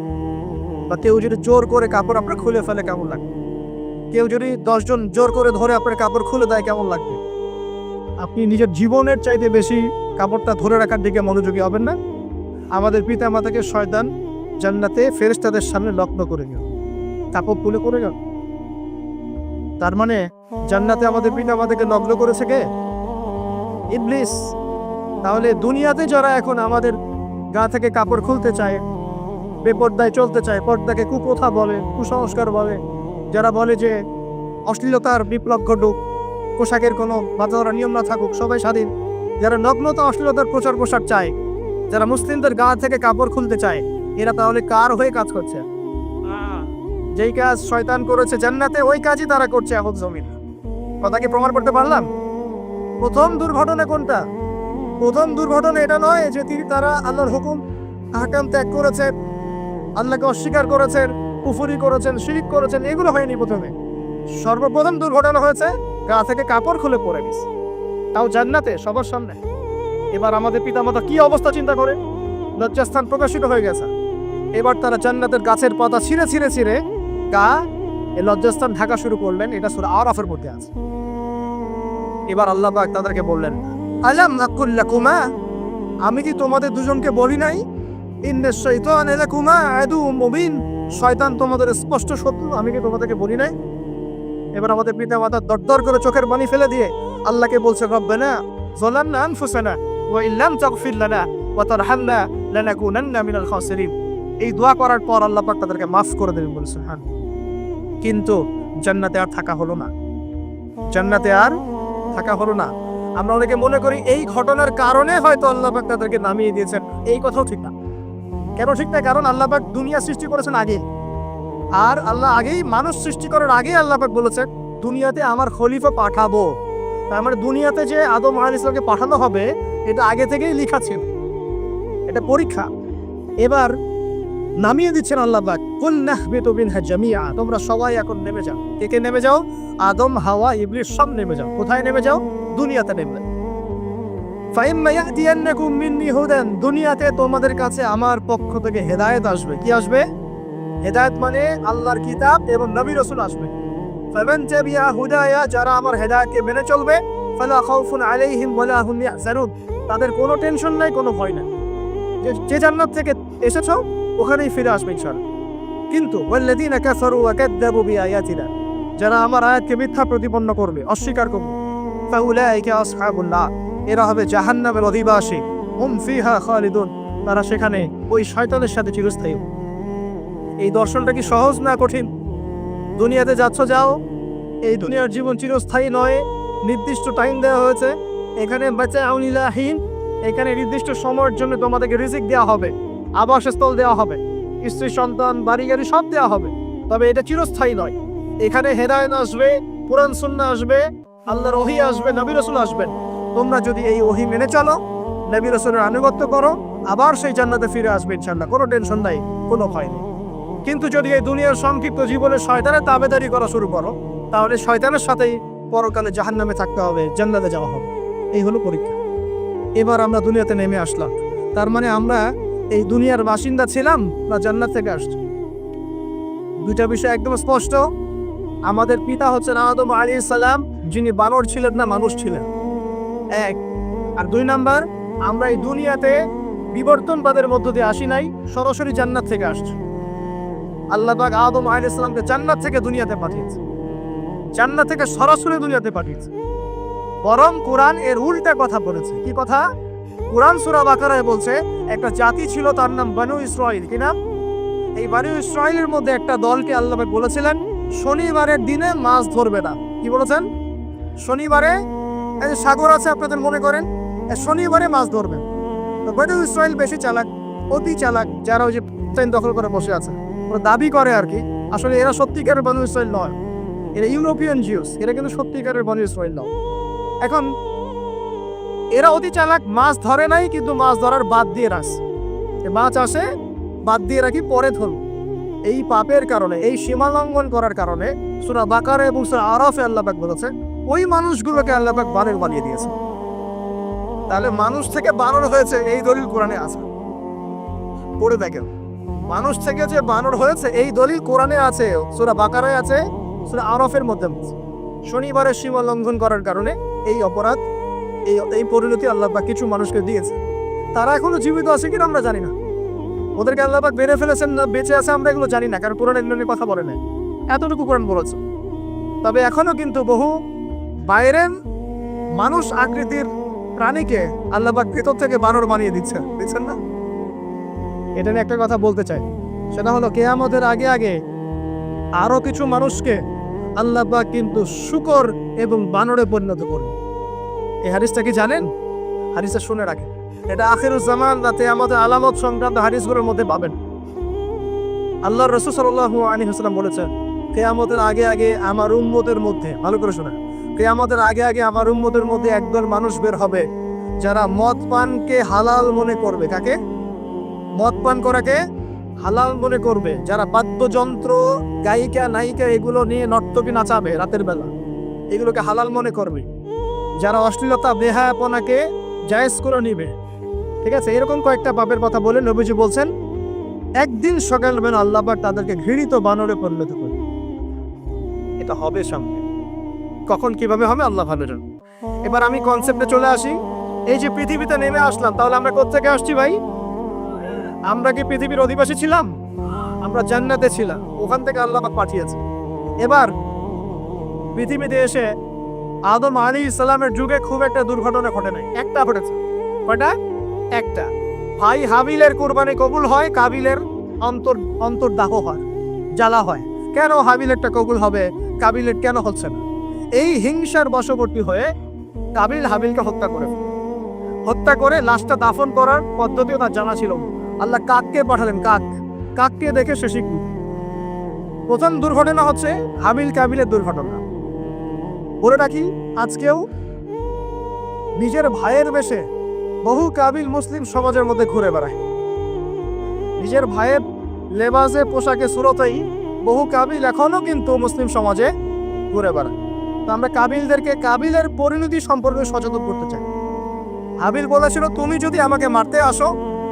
বা কেউ যদি জোর করে কাপড় আপনার খুলে ফেলে কেমন লাগবে? কেউ যদি 10 জন জোর করে ধরে আপনার কাপড় খুলে দেয় কেমন লাগবে? আপনি নিজের জীবনের চাইতে বেশি কাপড়টা ধরে রাখার দিকে মনোযোগী হবেন না? আমাদের পিতা মাতাকে শয়তান জান্নাতে ফেরেশতাদের সামনে লগ্ন করে গেল, কাপড় খুলে করে গেল। তার মানে জান্নাতে আমাদের পিতা মাতাকে লগ্ন করেছে কে? ইবলিস। তাহলে দুনিয়াতে যারা এখন আমাদের গা থেকে কাপড় খুলতে চায়, বেপর্দায় চলতে চায়, পর্দাকে কুপ্রথা বলে, কুসংস্কার বলে, যারা বলে যে অশ্লীলতার বিপ্লব ঘটুক, পোশাকের কোনো বাধা ধরা নিয়ম না থাকুক, সবাই স্বাধীন, যারা নগ্নতা অশ্লীলতার প্রচার প্রসার চায়, যারা মুসলিমদের গা থেকে কাপড় খুলতে চায়, এরা তাহলে কার হয়ে কাজ করছে? যেই কাজ শয়তান করেছে জান্নাতে, ওই কাজই তারা করছে এখন জমিন। কথা কি প্রমাণ করতে পারলাম? প্রথম দুর্ঘটনা কোনটা? প্রথম দুর্ঘটনা এটা নয় যে তারা আল্লাহর হুকুম আহকাম ত্যাগ করেছেন, আল্লাহকে অস্বীকার করেছেন, কুফরি করেছেন, শিরক করেছেন, এগুলো হয়নি প্রথমে। সর্বপ্রথম দুর্ঘটনা হয়েছে গা থেকে কাপড় খুলে পড়ে গেছে, তাও জান্নাতে সবার সামনে। এবার আমাদের পিতামাতা কি অবস্থা চিন্তা করে, লজ্জাস্থান প্রকাশিত হয়ে গেছে। এবার তারা জান্নাতের গাছের পাতা ছিঁড়ে ছিঁড়ে ছিঁড়ে গা এই লজ্জাস্থান ঢাকা শুরু করলেন। এটা সূরা আরাফের মধ্যে আছে। এবার আল্লাহ পাক তাদেরকে বললেন, আলাম আকুল লাকুমা, আমি কি তোমাদের দুজনকে বলি নাই, ইন্নাশ শাইতানা লাকুমা আদুউম মুবিন, শয়তান তোমাদের স্পষ্ট শত্রু, আমি কি তোমাদেরকে বলি নাই? এবার আমাদের পিতা মাতা দরদর করে চোখের পানি ফেলে দিয়ে আল্লাহকে বলছে, রব্বানা যালামনা আনফুসানা ওয়া ইল্লাম তাগফির লানা ওয়া তারহামনা লানাকুনান্না মিনাল খাসিরিন। এই দোয়া করার পর আল্লাহ পাক তাদেরকে মাফ করে দেবেন বলে সুবহানাল্লাহ। কিন্তু জান্নাতে আর থাকা হলো না, জান্নাতে আর থাকা হলো না। আমরা অনেকে মনে করি এই ঘটনার কারণে হয়তো আল্লাহ পাক তাদেরকে নামিয়ে দিয়েছেন, এই কথাও ঠিক না। কেন ঠিক না? কারণ আল্লাহ পাক দুনিয়া সৃষ্টি করেছেন আগে, আর আল্লাহ আগেই মানুষ সৃষ্টি করার আগে আল্লাহ পাক বলেছেন দুনিয়াতে আমার খলিফা পাঠাবো। তার মানে দুনিয়াতে যে আদম আলাইহিস সালামকে পাঠানো হবে এটা আগে থেকেই লেখা ছিল, এটা পরীক্ষা। এবার নামিয়ে দিচ্ছেন আল্লাহ পাক, কুল নাহবিতু মিনহা জামিআ, তোমরা সবাই এখন নেমে যাও। কে কে নেমে যাও? আদম, হাওয়া, ইবলিস সব নেমে যাও। কোথায় নেমে যাও? দুনিয়াতে নেমে। ফাইম্মা ইয়াতিয়ান্নাকুম মিন্নি হুদান, দুনিয়াতে তোমাদের কাছে আমার পক্ষ থেকে হেদায়েত আসবে। কি আসবে? হেদায়েত মানে আল্লাহর কিতাব এবং নবী রাসূল আসবে। ফামান তাবিআ হুদায়া, যারা আমার হেদায়েতকে মেনে চলবে, ফালা খাউফুন আলাইহিম ওয়ালা হুম ইয়াহজানুন, তাদের কোনো টেনশন নাই, কোনো ভয় নাই। যে জান্নাত থেকে এসেছো ওখানেই ফিরে আসবে ইনশাআল্লাহ। কিন্তু ওয়াল্লাযীনা কাফারু ওয়া কাযযাবু বিআয়াতিনা, যারা আমার আয়াতকে মিথ্যা প্রতিপন্ন করবে, অস্বীকার করবে, ফাউলাইকা আসহাবুন নার, এরা হবে জাহান্নামের অধিবাসী। হুম ফিহা খালিদুন, তারা সেখানে ওই শয়তানের সাথে চিরস্থায়ী। এই দর্শনটা কি সহজ না কঠিন? দুনিয়াতে যাচ্ছ যাও, এই দুনিয়ার জীবন চিরস্থায়ী নয়, নির্দিষ্ট টাইম দেওয়া হয়েছে। এখানে মাতাউন ইলাহিন, এখানে নির্দিষ্ট সময়ের জন্য তোমাদেরকে রিজিক দেওয়া হবে, আবাসস্থল দেওয়া হবে, স্ত্রী সন্তান বাড়ি গাড়ি সব দেওয়া হবে, তবে এটা চিরস্থায়ী নয়। এখানে হেদায়েত আসবে, কোরআন সুন্নাহ আসবে, আল্লাহর ওহী আসবে, নবী রাসূল আসবেন। তোমরা যদি এই ওহী মেনে চলো, নবী রাসূলের আনুগত্য করো, আবার সেই জান্নাতে ফিরে আসবে ইনশাআল্লাহ, কোনো টেনশন নাই, কোনো ভয় নেই। কিন্তু যদি এই দুনিয়ার সংক্ষিপ্ত জীবনে শয়তানের তাবেদারি করা শুরু করো, তাহলে শয়তানের সাথেই পরকালে জাহান্নামে থাকতে হবে, জান্নাতে যাওয়া হবে। এই হলো পরীক্ষা। এবার আমরা দুনিয়াতে নেমে আসলাম, তার মানে আমরা এই দুনিয়ার বাসিন্দা ছিলাম না জান্নাত থেকে আসছি? দুইটা বিষয় একদম স্পষ্ট। আমাদের পিতা হচ্ছেন আদম আলাইহিস সালাম, যিনি বানর ছিলেন না মানুষ ছিলেন, এক। আর দুই নাম্বার, আমরা এই দুনিয়াতে বিবর্তনবাদের মধ্য দিয়ে আসি নাই, সরাসরি জান্নাত থেকে আসছি। আল্লাহ পাক আদম আলাইহিস সালামকে জান্নাত থেকে দুনিয়াতে পাঠিয়েছে। জান্নাত থেকে সরাসরি দুনিয়াতে পাঠিয়েছে। বরং কোরআন এর উল্টা কথা বলেছে। কি কথা? কোরআন সূরা বাকারায় বলছে একটা জাতি ছিল, তার নাম বনু ইসরাইল। কি নাম? এই বনু ইসরাইলের মধ্যে একটা দলকে আল্লাহ বলেছিলেন শনিবারের দিনে মাছ ধরবে না। কি বলেছেন? শনিবারে এই যে সাগর আছে আপনাদের মনে করেন, শনিবারে মাছ ধরবেন। তো বনু ইসরাইল বেশি চালাক, অতি চালাক, যারা ওই যে দখল করে বসে আছে, ওরা দাবি করে আর কি। আসলে এরা সত্যিকারের বনু ইসরাইল নয়, এরা ইউরোপিয়ান জিউস, এরা কিন্তু সত্যিকারের বনু ইসরাইল নয়। এখন এরা অতি চালাক, মাছ ধরে নাই, কিন্তু মাছ ধরার বাদ দিয়ে রাখছে। মাছ আসে বাদ দিয়ে রাখি, পরে ধরব। এই পাপের কারণে, এই সীমা লঙ্ঘন করার কারণে সূরা বাকারা এবং সূরা আরাফে আল্লাহ পাক বলেছে ওই মানুষগুলোকে আল্লাহ পাক বানর বানিয়ে দিয়েছে। তাহলে মানুষ থেকে বানর হয়েছে এই দলিল কোরআনে আছে, পড়ে দেখেন। মানুষ থেকে যে বানর হয়েছে এই দলিল কোরআনে আছে, সূরা বাকারায় আছে, সূরা আরাফের মধ্যে। শনিবারের সীমা লঙ্ঘন করার কারণে এই অপরাধ, এই পরিণতি আল্লাহ পাক কিছু মানুষকে দিয়েছে। তারা এখনো জীবিত আছে কিনা আমরা জানি না, ওদেরকে আল্লাহ পাক মেরে ফেলেছেন না বেঁচে আছে আমরা এগুলো জানি না, কারণ কোরআন এগুলো নিয়ে কথা বলে না, এতটুকু কোরআন বলেছে। তবে এখনো কিন্তু বহু বাইরের মানুষ আকৃতির প্রাণীকে আল্লাহ পাক ভেতর থেকে বানর বানিয়ে দিচ্ছেন না। এটা নিয়ে একটা কথা বলতে চাই, সেটা হলো কিয়ামতের আগে আগে আরো কিছু মানুষকে আল্লাহ পাক কিন্তু শূকর এবং বানরে পরিণত করবে। এই হাদিসটা কি জানেন? হাদিসটা শুনে রাখেন, এটা আখিরুজ জামান রাতে আমাদের আলামত সংক্রান্ত হাদিসগুলোর মধ্যে পাবেন। আল্লাহর রাসূল সাল্লাল্লাহু আলাইহি ওয়াসাল্লাম বলেছেন কিয়ামতের আগে আগে আমার উম্মতের মধ্যে, ভালো করে শোনেন, কিয়ামতের আগে আগে আমার উম্মতের মধ্যে একদল মানুষ বের হবে যারা মদ পানকে হালাল মনে করবে। কাকে? মদ পান করাকে হালাল মনে করবে। যারা বাদ্যযন্ত্র, গায়িকা, নায়িকা এগুলো নিয়ে নর্তকী নাচাবে রাতের বেলা, এগুলোকে হালাল মনে করবে। যারা অশ্লীলতা, বেহায়াপনাকে জায়েজ করে নিবে। ঠিক আছে, এরকম কয়েকটা পাপের কথা বলে নবীজি বলছেন একদিন সকালবেলা আল্লাহ পাক তাদেরকে ঘৃণিত বানরে পরিণত করবে। এটা হবে সামনে, কখন কিভাবে হবে আল্লাহ ভালো জানেন। এবার আমি কনসেপ্টে চলে আসি। এই যে পৃথিবীতে নেমে আসলাম, তাহলে আমরা কোত্থেকে আসছি ভাই? আমরা কি পৃথিবীর অধিবাসী ছিলাম? আমরা জান্নাতে ছিলাম, ওখান থেকে আল্লাহ পাক পাঠিয়েছে। এবার পৃথিবীতে এসে আদম আলাইহিস সালামের যুগে খুব একটা দুর্ঘটনা ঘটে নাই, একটা ঘটেছে। কয়টা? একটা। ভাই হাবিলের কুরবানি কবুল হয়, কাবিলের অন্তর্দাহ হয়, জ্বালা হয়। কেন হাবিলেরটা কবুল হবে, কাবিলের কেন হচ্ছে না? এই হিংসার বশবর্তী হয়ে কাবিল হাবিলকে হত্যা করে লাশটা দাফন করার পদ্ধতিও তার জানা ছিল। আল্লাহ কাককে পাঠালেন, কাককে দেখে সে শিখল। প্রথম দুর্ঘটনা হচ্ছে হাবিল কাবিলের দুর্ঘটনা। বলে রাখি, আজকেও নিজের ভাইয়ের বেশে বহু কাবিল মুসলিম সমাজের মধ্যে ঘুরে বেড়ায়। নিজের ভাইয়ের লেবাসে, পোশাকে, সুরতেই বহু কাবিল এখনো কিন্তু মুসলিম সমাজে ঘুরে বেড়ায়। তো আমরা কাবিলদেরকে কাবিলের পরিণতি সম্পর্কে সচেতন করতে চাই। হাবিল বলেছিল তুমি যদি আমাকে মারতে আসো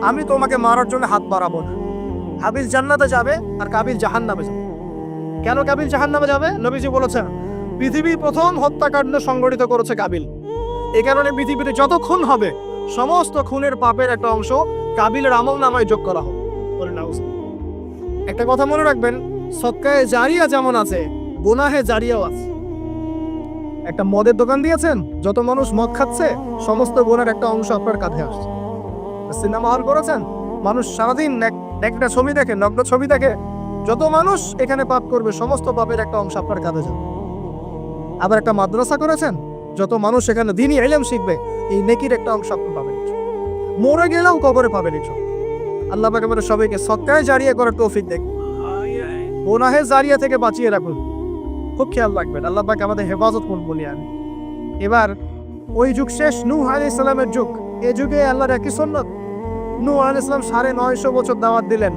আমি তোমাকে মারার জন্য হাত বাড়াবো না। হাবিল জান্নাতে যাবে আর কাবিল জাহান্নামে যাবে। কেন কাবিল জাহান্নামে যাবে? নবীজি বলেছেন পৃথিবীর প্রথম হত্যাকাণ্ড সংগঠিত করেছে কাবিল। এই কারণে পৃথিবীতে যত খুন হবে সমস্ত খুনের পাপের একটা অংশ কাবিলের আমল নামায় যোগ করা হবে। একটা কথা মনে রাখবেন, সদকায়ে জারিয়া যেমন আছে, গুনাহে জারিয়াও আছে। একটা মদের দোকান দিয়েছেন, যত মানুষ মদ খাচ্ছে সমস্ত গুনার একটা অংশ আপনার কাঁধে আসছে। সিনেমা হল করেছেন, মানুষ সারাদিন একটা ছবি দেখে, নগ্ন ছবি দেখে, যত মানুষ এখানে পাপ করবে সমস্ত পাপের একটা অংশ আপনার কাঁধে যাবে। আবার একটা মাদ্রাসা করেছেন, যত মানুষ এখানে দ্বীনি ইলম শিখবে এই নেকির একটা অংশ আপনি পাবেন। মরে গেলেও কবরে পাবেন। আল্লাহ পাক আমাদের সবাইকে সদকায়ে জারিয়া করার তৌফিক দেন, গুনাহে জারিয়া থেকে বাঁচিয়ে রাখুন। খুব খেয়াল রাখবেন, আল্লাহ পাক আমাদের হেফাজত করুন বলি আমি। এবার ওই যুগ শেষ, নূহ আলাইহিস সালামের যুগ। এই যুগে আল্লাহর একই সুন্নাত, নূহ আলাইহিস সালাম 950 বছর দাওয়াত দিলেন,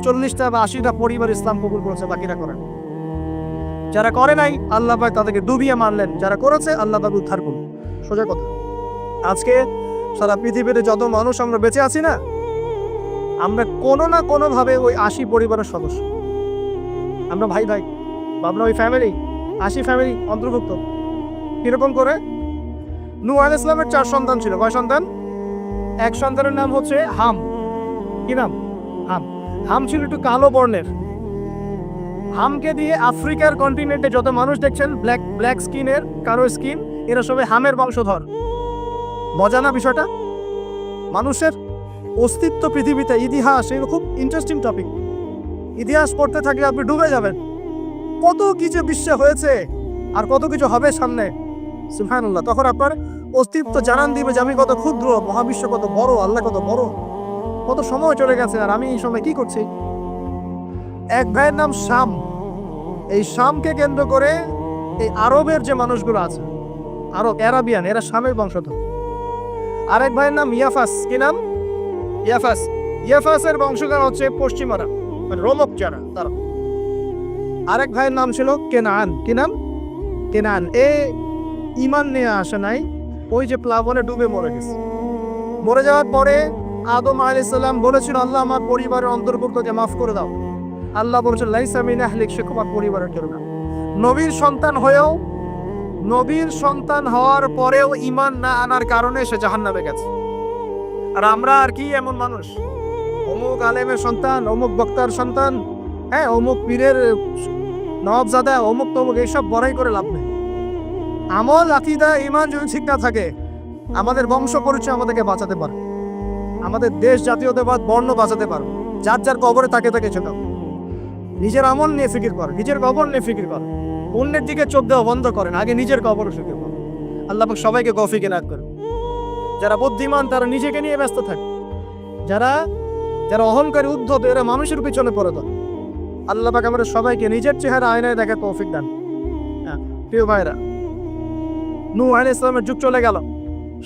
40টা বা 80টা পরিবার ইসলাম কবুল করেছে, বাকিরা করেন। যারা করে নাই আল্লাহ পাক তাদেরকে ডুবিয়ে মারলেন, যারা করেছে আল্লাহ পাক উদ্ধার করুন। সোজা কথা। আজকে সারা পৃথিবীতে যত মানুষ আমরা বেঁচে আছি না, আমরা কোনো না কোনো ভাবে ওই 80 পরিবারের সদস্য। আমরা ভাই আমরা ওই ফ্যামিলি, 80 ফ্যামিলি অন্তর্ভুক্ত। কিরকম করে? নূহ আলাইহিস সালামের 4 সন্তান ছিল। কয় সন্তান? এক সন্তানের নাম হচ্ছে হাম। কি নাম? হাম ছিল একটু কালো বর্ণের। হামকে দিয়ে আফ্রিকার কন্টিনেন্টে যত মানুষ দেখছেন ব্ল্যাক স্কিনের, কারো স্কিন, এরা সবাই হামের বংশধর। মজা না বিষয়টা? মানুষের অস্তিত্ব পৃথিবীতে, ইতিহাস, এগুলো খুব ইন্টারেস্টিং টপিক। ইতিহাস পড়তে থাকলে আপনি ডুবে যাবেন। কত কিছু বিশ্বে হয়েছে আর কত কিছু হবে সামনে, সুবহানাল্লাহ। তখন আপনার অস্তিত্ব জানান দিবে যে আমি কত ক্ষুদ্র, মহাবিশ্ব কত বড়, আল্লাহ কত বড়, কত সময় চলে গেছে আর আমি এই সময় কি করছি। এক ভাইয়ের নাম শাম। এই শামকে কেন্দ্র করে এই আরবের যে মানুষগুলো আছে, আরব, অ্যারাবিয়ান, এরা শামের বংশধর। আরেক ভাইয়ের নাম ইয়াফাস। কি নাম? ইয়াফাস। ইয়াফাসের বংশধর হচ্ছে পশ্চিমারা, মানে রোমক যারা, তারা। আরেক ভাইয়ের নাম ছিল কেনান। কি নাম? কেনান। এ ইমান নিয়ে আসে নাই, ওই যে প্লাবনে ডুবে মরে গেছে। মরে যাওয়ার পরে আদম আলাইহিস সালাম বলেছিল, আল্লাহ আমার পরিবারের অন্তর্ভুক্তকে মাফ করে দাও। আল্লাহ বলেছেন, লাইসা মিন আহলিক, সে তোমার পরিবারের কেউ না। নবীর সন্তান হয়েও, নবীর সন্তান হওয়ার পরেও ইমান না আনার কারণে সে জাহান্নামে গেছে। আর আমরা আর কি এমন মানুষ, অমুক আলেমের সন্তান, অমুক বক্তার সন্তান, হ্যাঁ, অমুক পীরের নওয়াবজাদা, অমুক তমুক, এইসব বড়াই করে লাভ নেই। আমল, আকীদা, ঈমান যদি ঠিক না থাকে, আমাদের বংশ পরিচয় আমাদেরকে বাঁচাতে পারে, আমাদের দেশ, জাতীয়তাবাদ, বর্ণ বাঁচাতে পারে। যার যার কবরে তাকে তাকে ছোটাও। নিজের আমল নিয়ে ফিকির কর, নিজের কবর নিয়ে ফিকির কর, অন্যের দিকে চোখ দেওয়া বন্ধ করেন, আগে নিজের কবর ফিকির কর। আল্লাহ পাক সবাইকে তৌফিক এনায়েত করুন। যারা বুদ্ধিমান তারা নিজেকে নিয়ে ব্যস্ত থাকে, যারা অহংকারী, উদ্ধত, এরা মানুষের পিছনে পড়ে দেয়। আল্লাহ পাক আমাদের সবাইকে নিজের চেহারা আয়নায় দেখে তৌফিক দান। প্রিয় ভাইরা, নূহ আলাইহিস সালামের যুগ চলে গেল,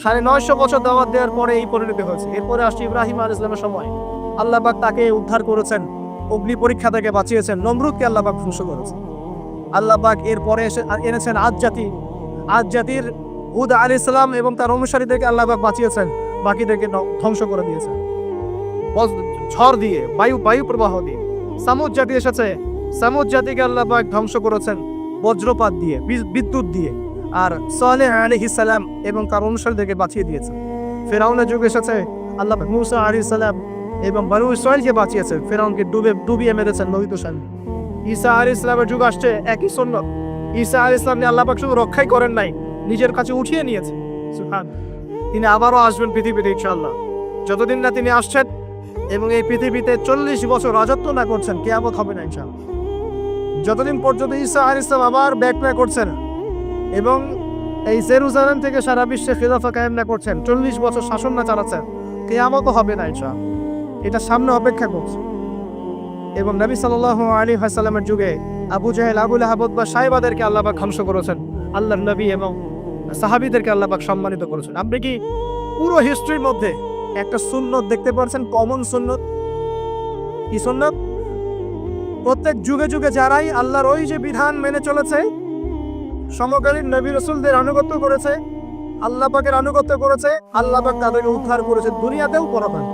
950 বছর দাওয়াত দেওয়ার পরে এই পরিণতি হয়েছে। এরপরে আসছে ইব্রাহিম আলাইহিস সালামের সময়। আল্লাহ পাক তাকে উদ্ধার করেছেন, অগ্নি পরীক্ষা থেকে বাঁচিয়েছেন, নমরুদকে আল্লাহ পাক ধ্বংস করেছেন। আল্লাহ পাক এরপরে এনেছেন আদ জাতি। আদ জাতির হুদ আলাইহিস সালাম এবং তার অনুসারীদেরকে আল্লাহ পাক বাঁচিয়েছেন, বাকিদেরকে ধ্বংস করে দিয়েছেন ঝড় দিয়ে, বায়ু প্রবাহ দিয়ে। সামুদ জাতি এসেছে, সামুদ জাতিকে আল্লাহ পাক ধ্বংস করেছেন বজ্রপাত দিয়ে, বিদ্যুৎ দিয়ে। আর সালেহ আলাইহিস সালাম এবং তার অনুসারীদেরকে বাঁচিয়ে দিয়েছেন। ফেরাউনের যুগ এসেছে, আল্লাহ পাক মূসা আলাইহিস সালাম এবং বনু ইসরাঈলকে বাঁচিয়েছেন, ফেরাউনকে ডুবিয়ে মেরেছেন নদী তুষার। ঈসা আলাইহিস সালামের যুগ আসছে, একই সুন্নাত। ঈসা আলাইহিস সালামকে আল্লাহ পাক শুধু রক্ষাই করেন নাই, নিজের কাছে উঠিয়ে নিয়েছে। সুবহানাল্লাহ। তিনি আবারও আসবেন পৃথিবীতে ইনশাআল্লাহ। যতদিন না তিনি আসছেন এবং এই পৃথিবীতে 40 বছর রাজত্ব না করছেন, কিয়ামত হবে না ইনশাআল্লাহ। যতদিন পর্যন্ত ঈসা আলাইহিস সালাম আবার ব্যাক না করছেন এবং এই জেরুজালেম থেকে সারা বিশ্বে খিলাফা কায়েম না করছেন, 40 বছর শাসন না চালাচ্ছেন, কিয়ামতও হবে না ইনশাআল্লাহ। এটা সামনে অপেক্ষা করছে। এবং নবী সাল্লাল্লাহু আলাইহি ওয়াসাল্লামের যুগে আবু জাহেল, আবু লাহাব বা সাহেবাদেরকে আল্লাহ পাক ধ্বংস করেছেন, আল্লাহর নবী এবং সাহাবীদেরকে আল্লাহ পাক সম্মানিত করেছেন। আপনি কি পুরো হিস্ট্রির মধ্যে একটা সুন্নত দেখতে পাচ্ছেন, কমন সুন্নত? কি সুন্নত? প্রত্যেক যুগে যুগে যারাই আল্লাহর ওই যে বিধান মেনে চলেছে, সমকালীন নবী রাসূলদের আনুগত্য করেছে, আল্লাহ পাকের আনুগত্য করেছে, আল্লাহ পাক তাদেরকে উদ্ধার করেছে দুনিয়াতেও পরকালে।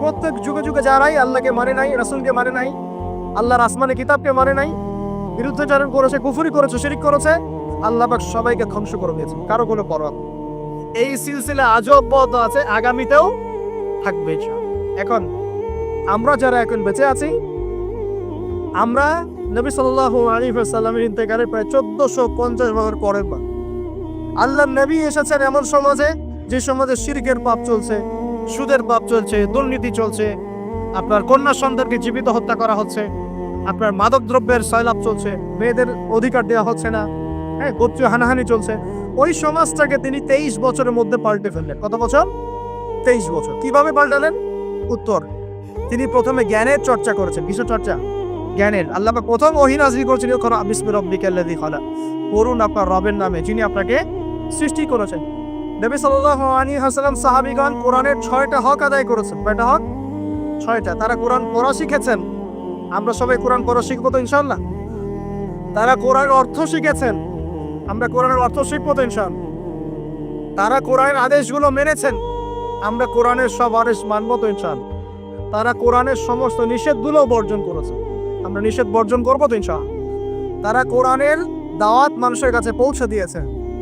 প্রত্যেক যুগে যুগে যারাই আল্লাহকে মানে নাই, রাসূলকে মানে নাই, আল্লাহর আসমানি কিতাবকে মানে নাই, বিরুদ্ধাচরণ করেছে, কুফরি করেছে, শিরক করেছে, আল্লাহ পাক সবাইকে ধ্বংস করে দিয়েছে, কারো কোনো পরোয়া। এই সিলসিলা আজও অব্যাহত আছে, আগামীতেও থাকবে। এখন আমরা যারা এখন বেঁচে আছি, আমরা নবী সাল্লাল্লাহু আলাইহি ওয়াসাল্লামের ইন্তেকালের প্রায় 1450 বছর পরের বার। আল্লাহর নবী এসেছেন এমন সমাজে, যে সমাজে শিরকের পাপ চলছে, সুদের পাপ চলছে, দুর্নীতি চলছে, আপনার কন্যা সন্তানকে জীবিত হত্যা করা হচ্ছে, আপনার মাদক দ্রব্যের সয়লাভ চলছে, মেয়েদের অধিকার দেওয়া হচ্ছে না, হ্যাঁ, গোত্রীয় হানাহানি চলছে। ওই সমাজটাকে তিনি 23 বছরের মধ্যে পাল্টে ফেললেন। কত বছর? 23 বছর। কিভাবে পাল্টালেন? উত্তর, তিনি প্রথমে জ্ঞানের চর্চা করেছেন। কিসের চর্চা? জ্ঞানের। আল্লাহ পাক প্রথম ওহী নাযিল করেছেন, ইকরা বিসমি রাব্বিকাল্লাযী খালাক, পড়ুন আপনার রবের নামে যিনি আপনাকে সৃষ্টি করেছেন। নবী সাল্লাল্লাহু আলাইহি ওয়াসাল্লাম, সাহাবীগণ কোরআনের 6টা হক আদায় করেছেন। কয়টা হক? 6টা। তারা কোরআন পড়া শিখেছেন। আমরা সবাই কোরআন পড়া শিখবো তো ইনশাআল্লাহ। তারা কোরআনের অর্থ শিখেছেন, আমরা কোরআনের অর্থ শিখবো তো ইনশাআল্লাহ। তারা কোরআনের আদেশগুলো মেনেছেন, আমরা কোরআনের সব আদেশ মানবো তো ইনশাআল্লাহ। তারা কোরআনের সমস্ত নিষেধগুলো বর্জন করেছে, আমরা নিষেধ বর্জন করবো তো ইনশাআল্লাহ। তারা কোরআনের দাওয়াত মানুষের কাছে পৌঁছে দিয়েছে,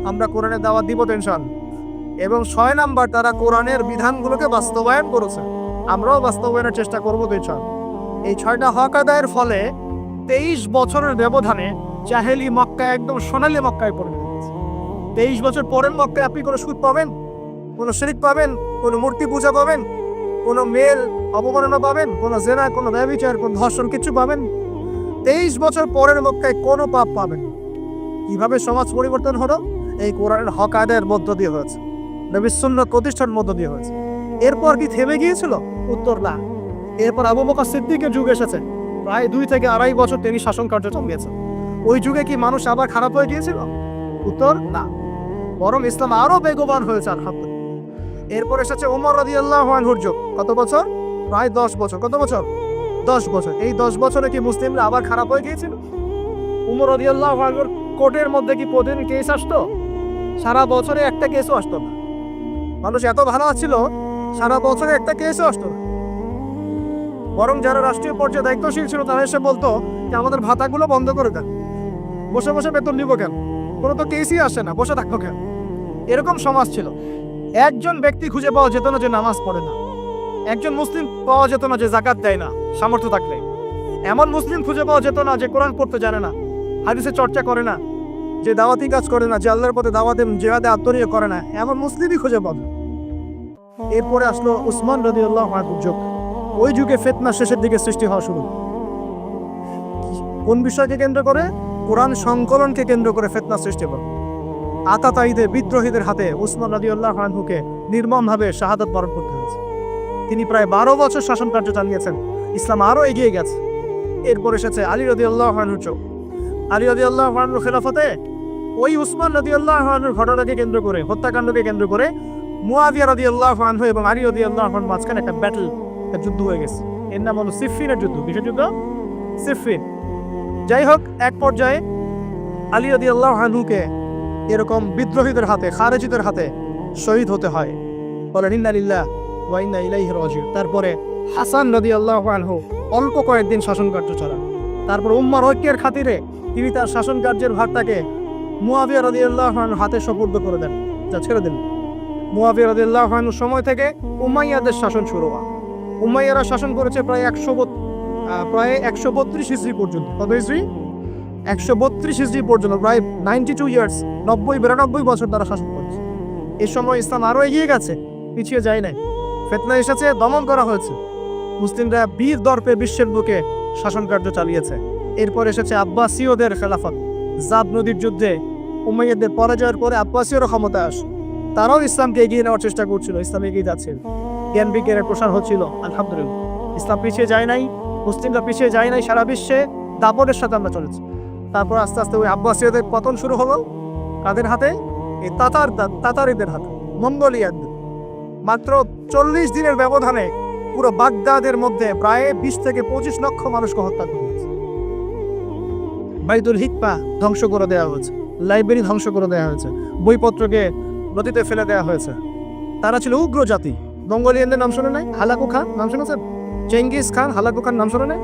আমরা কোরআনের দাওয়াত দিব তো ইনশাআল্লাহ। এবং 6 নাম্বার, তারা কোরআনের বিধানগুলোকে বাস্তবায়ন করেছে, আমরাও বাস্তবায়নের চেষ্টা করবো তো ইনশাআল্লাহ। এই 6টা হক আদায়ের ফলে 23 বছরের ব্যবধানে জাহেলি মক্কা একদম সোনালী মক্কায় পরিণত হয়েছে। 23 বছর পরের মক্কায় আপনি কোনো সুদ পাবেন, কোনো শিরক পাবেন, কোনো মূর্তি পূজা পাবেন, কোনো মেয়ের অবমাননা পাবেন, কোনো জেনা, কোনো ব্যভিচার, কোনো ধর্ষণ কিছু পাবেন? 23 বছর পরের মক্কায় কোনো পাপ পাবেন। কিভাবে সমাজ পরিবর্তন হলো? এই কোরআনের হক আদায়ের মধ্য দিয়ে হয়েছে, নবীর সুন্নাত প্রতিষ্ঠার মধ্য দিয়ে হয়েছে। এরপর কি থেমে গিয়েছিল? উত্তর না। এরপর আবু বকর সিদ্দিকের যুগ এসেছে, প্রায় 2 থেকে 2.5 বছর তিনি শাসন কার্য চালিয়েছেন। ওই যুগে কি মানুষ আবার খারাপ হয়ে গিয়েছিল? উত্তর না, বরং ইসলাম আরো বেগবান হয়েছে আলহামদুলিল্লাহ। এরপর এসেছে ওমর রাদিয়াল্লাহু আনহুর যুগ। কত বছর? প্রায় 10 বছর। কত বছর? 10 বছর। এই 10 বছরে কি মুসলিমরা আবার খারাপ হয়ে গিয়েছিল? ওমর রাদিয়াল্লাহু আনহুর কোর্টের মধ্যে কি প্রতিদিন কেস আসতো? সারা বছরে একটা কেসও আসতো না। মানুষ এত ভালো ছিল, সারা বছরে একটা কেসও আসতো না। বরং যারা রাষ্ট্রীয় পর্যায়ে দায়িত্বশীল ছিল তারা এসে বলতো যে আমাদের ভাতাগুলো বন্ধ করে দেন, বসে বসে বেতন নিব কেন, কোনো তো কেসই আসে না, বসে থাকতো কেন? এরকম সমাজ ছিল। একজন ব্যক্তি খুঁজে পাওয়া যেত না যে নামাজ পড়ে না, একজন মুসলিম পাওয়া যেত না যে জাকাত দেয় না সামর্থ্য থাকলে, এমন মুসলিম খুঁজে পাওয়া যেত না যে কোরআন পড়তে জানে না, হাদিসে চর্চা করে না, যে দাওয়াতি কাজ করে না, যে আল্লাহর পথে দাওয়াতে জিহাদে আত্মনিয়োগ করে না, এমন মুসলিমই খুঁজে পাবে। এরপরে আসলো উসমান রাদিয়াল্লাহু আনহুর যুগ। ওই যুগে ফিতনা শেষের দিকে সৃষ্টি হওয়া শুরু। কোন বিষয়কে কেন্দ্র করে? কোরআন সংকলনকে কেন্দ্র করে ফিতনা সৃষ্টি হয়। আতাতায়ীদের, বিদ্রোহীদের হাতে উসমান রাদিয়াল্লাহু আনহুকে নির্মমভাবে শাহাদাত বরণ করতে হয়েছে। তিনি প্রায় 12 বছর শাসন কার্য চালিয়েছেন। ইসলাম আরো এগিয়ে গেছে। এরপর এসেছে আলী রাদিয়াল্লাহু আনহুর যুগ। আলী রাদিয়াল্লাহু আনহুর খেলাফতে ওই উসমান রাদিয়াল্লাহু আনহুর ঘটনাকে কেন্দ্র করে, হত্যাকাণ্ডকে কেন্দ্র করে মুয়াবিয়া রাদিয়াল্লাহু আনহু এবং আলী রাদিয়াল্লাহু আনহুর মাঝখানে একটা ব্যাটল, একটা যুদ্ধ হয়ে গেছে। এর নাম হলো সিফফিনের যুদ্ধ। কিসের যুদ্ধ? সিফফিন। যাই হোক, এক পর্যায়ে আলী রাদিয়াল্লাহু আনহুকে এরকম বিদ্রোহীদের হাতে, খারেজিদের হাতে শহীদ হতে হয়। বলেন ইন্না লিল্লাহি ওয়া ইন্না ইলাইহি রাজিউন। তারপরে হাসান রাদিয়াল্লাহু আনহু অল্প কয়েকদিন শাসন কার্য চালান। তারপর উম্মার ঐক্যের খাতিরে তিনি তার শাসন কার্যের ভারটাকে মুয়াবিয়া রাদিয়াল্লাহু আনহুর হাতে সুপর্দ করে দেন, যা ছেড়ে দিন। মুয়াবিয়া রাদিয়াল্লাহু আনহুর সময় থেকে উমাইয়াদের শাসন শুরু হয়। উমাইয়ারা শাসন করেছে প্রায় 132 হিজরি পর্যন্ত। কত হিজরি? 132 হিজরি পর্যন্ত, প্রায় 92 ইয়ার্স, 92 বছর তারা শাসন করেছে। এই সময় ইসলাম আরো এগিয়ে গেছে, পিছিয়ে যায় নাই। ফিতনা এসেছে, দমন করা হয়েছে। মুসলিমরা বীর দর্পে বিশ্বের বুকে শাসন কার্য চালিয়েছে। এরপর এসেছে আব্বাসীয়দের খেলাফত। জাব নদীর যুদ্ধে উমাইয়াদের পরাজয়ের পরে আব্বাসীয়রা ক্ষমতায় আসে। তারাও ইসলামকে এগিয়ে নেওয়ার চেষ্টা করছিল, ইসলাম এগিয়ে যাচ্ছে, জ্ঞান বিজ্ঞানের প্রসার হচ্ছিল। আলহামদুলিল্লাহ, ইসলাম পিছিয়ে যায় নাই, মুসলিমরা পিছিয়ে যায় নাই, সারা বিশ্বে দাপটের সাথে আমরা চলেছি। তারপর আস্তে আস্তে ওই আব্বাসীয়দের পতন শুরু হলো। কাদের হাতে? এই তাতারিদের হাতে, মঙ্গোলিয়ানদের। মাত্র 40 দিনের ব্যবধানে পুরো বাগদাদের মধ্যে প্রায় 20 থেকে 25 লক্ষ মানুষকে হত্যা করা হয়েছে। বাইতুল হিকমা ধ্বংস করে দেওয়া হয়েছে, লাইব্রেরি ধ্বংস করে দেওয়া হয়েছে, বইপত্রকে নদীতে ফেলে দেওয়া হয়েছে। তারা ছিল উগ্র জাতি। মঙ্গোলিয়ানদের নাম শুনে নাই? হালাকু খান নাম শুনেছেন? চেঙ্গিস খান, হালাকু খান নাম শুনে নাই?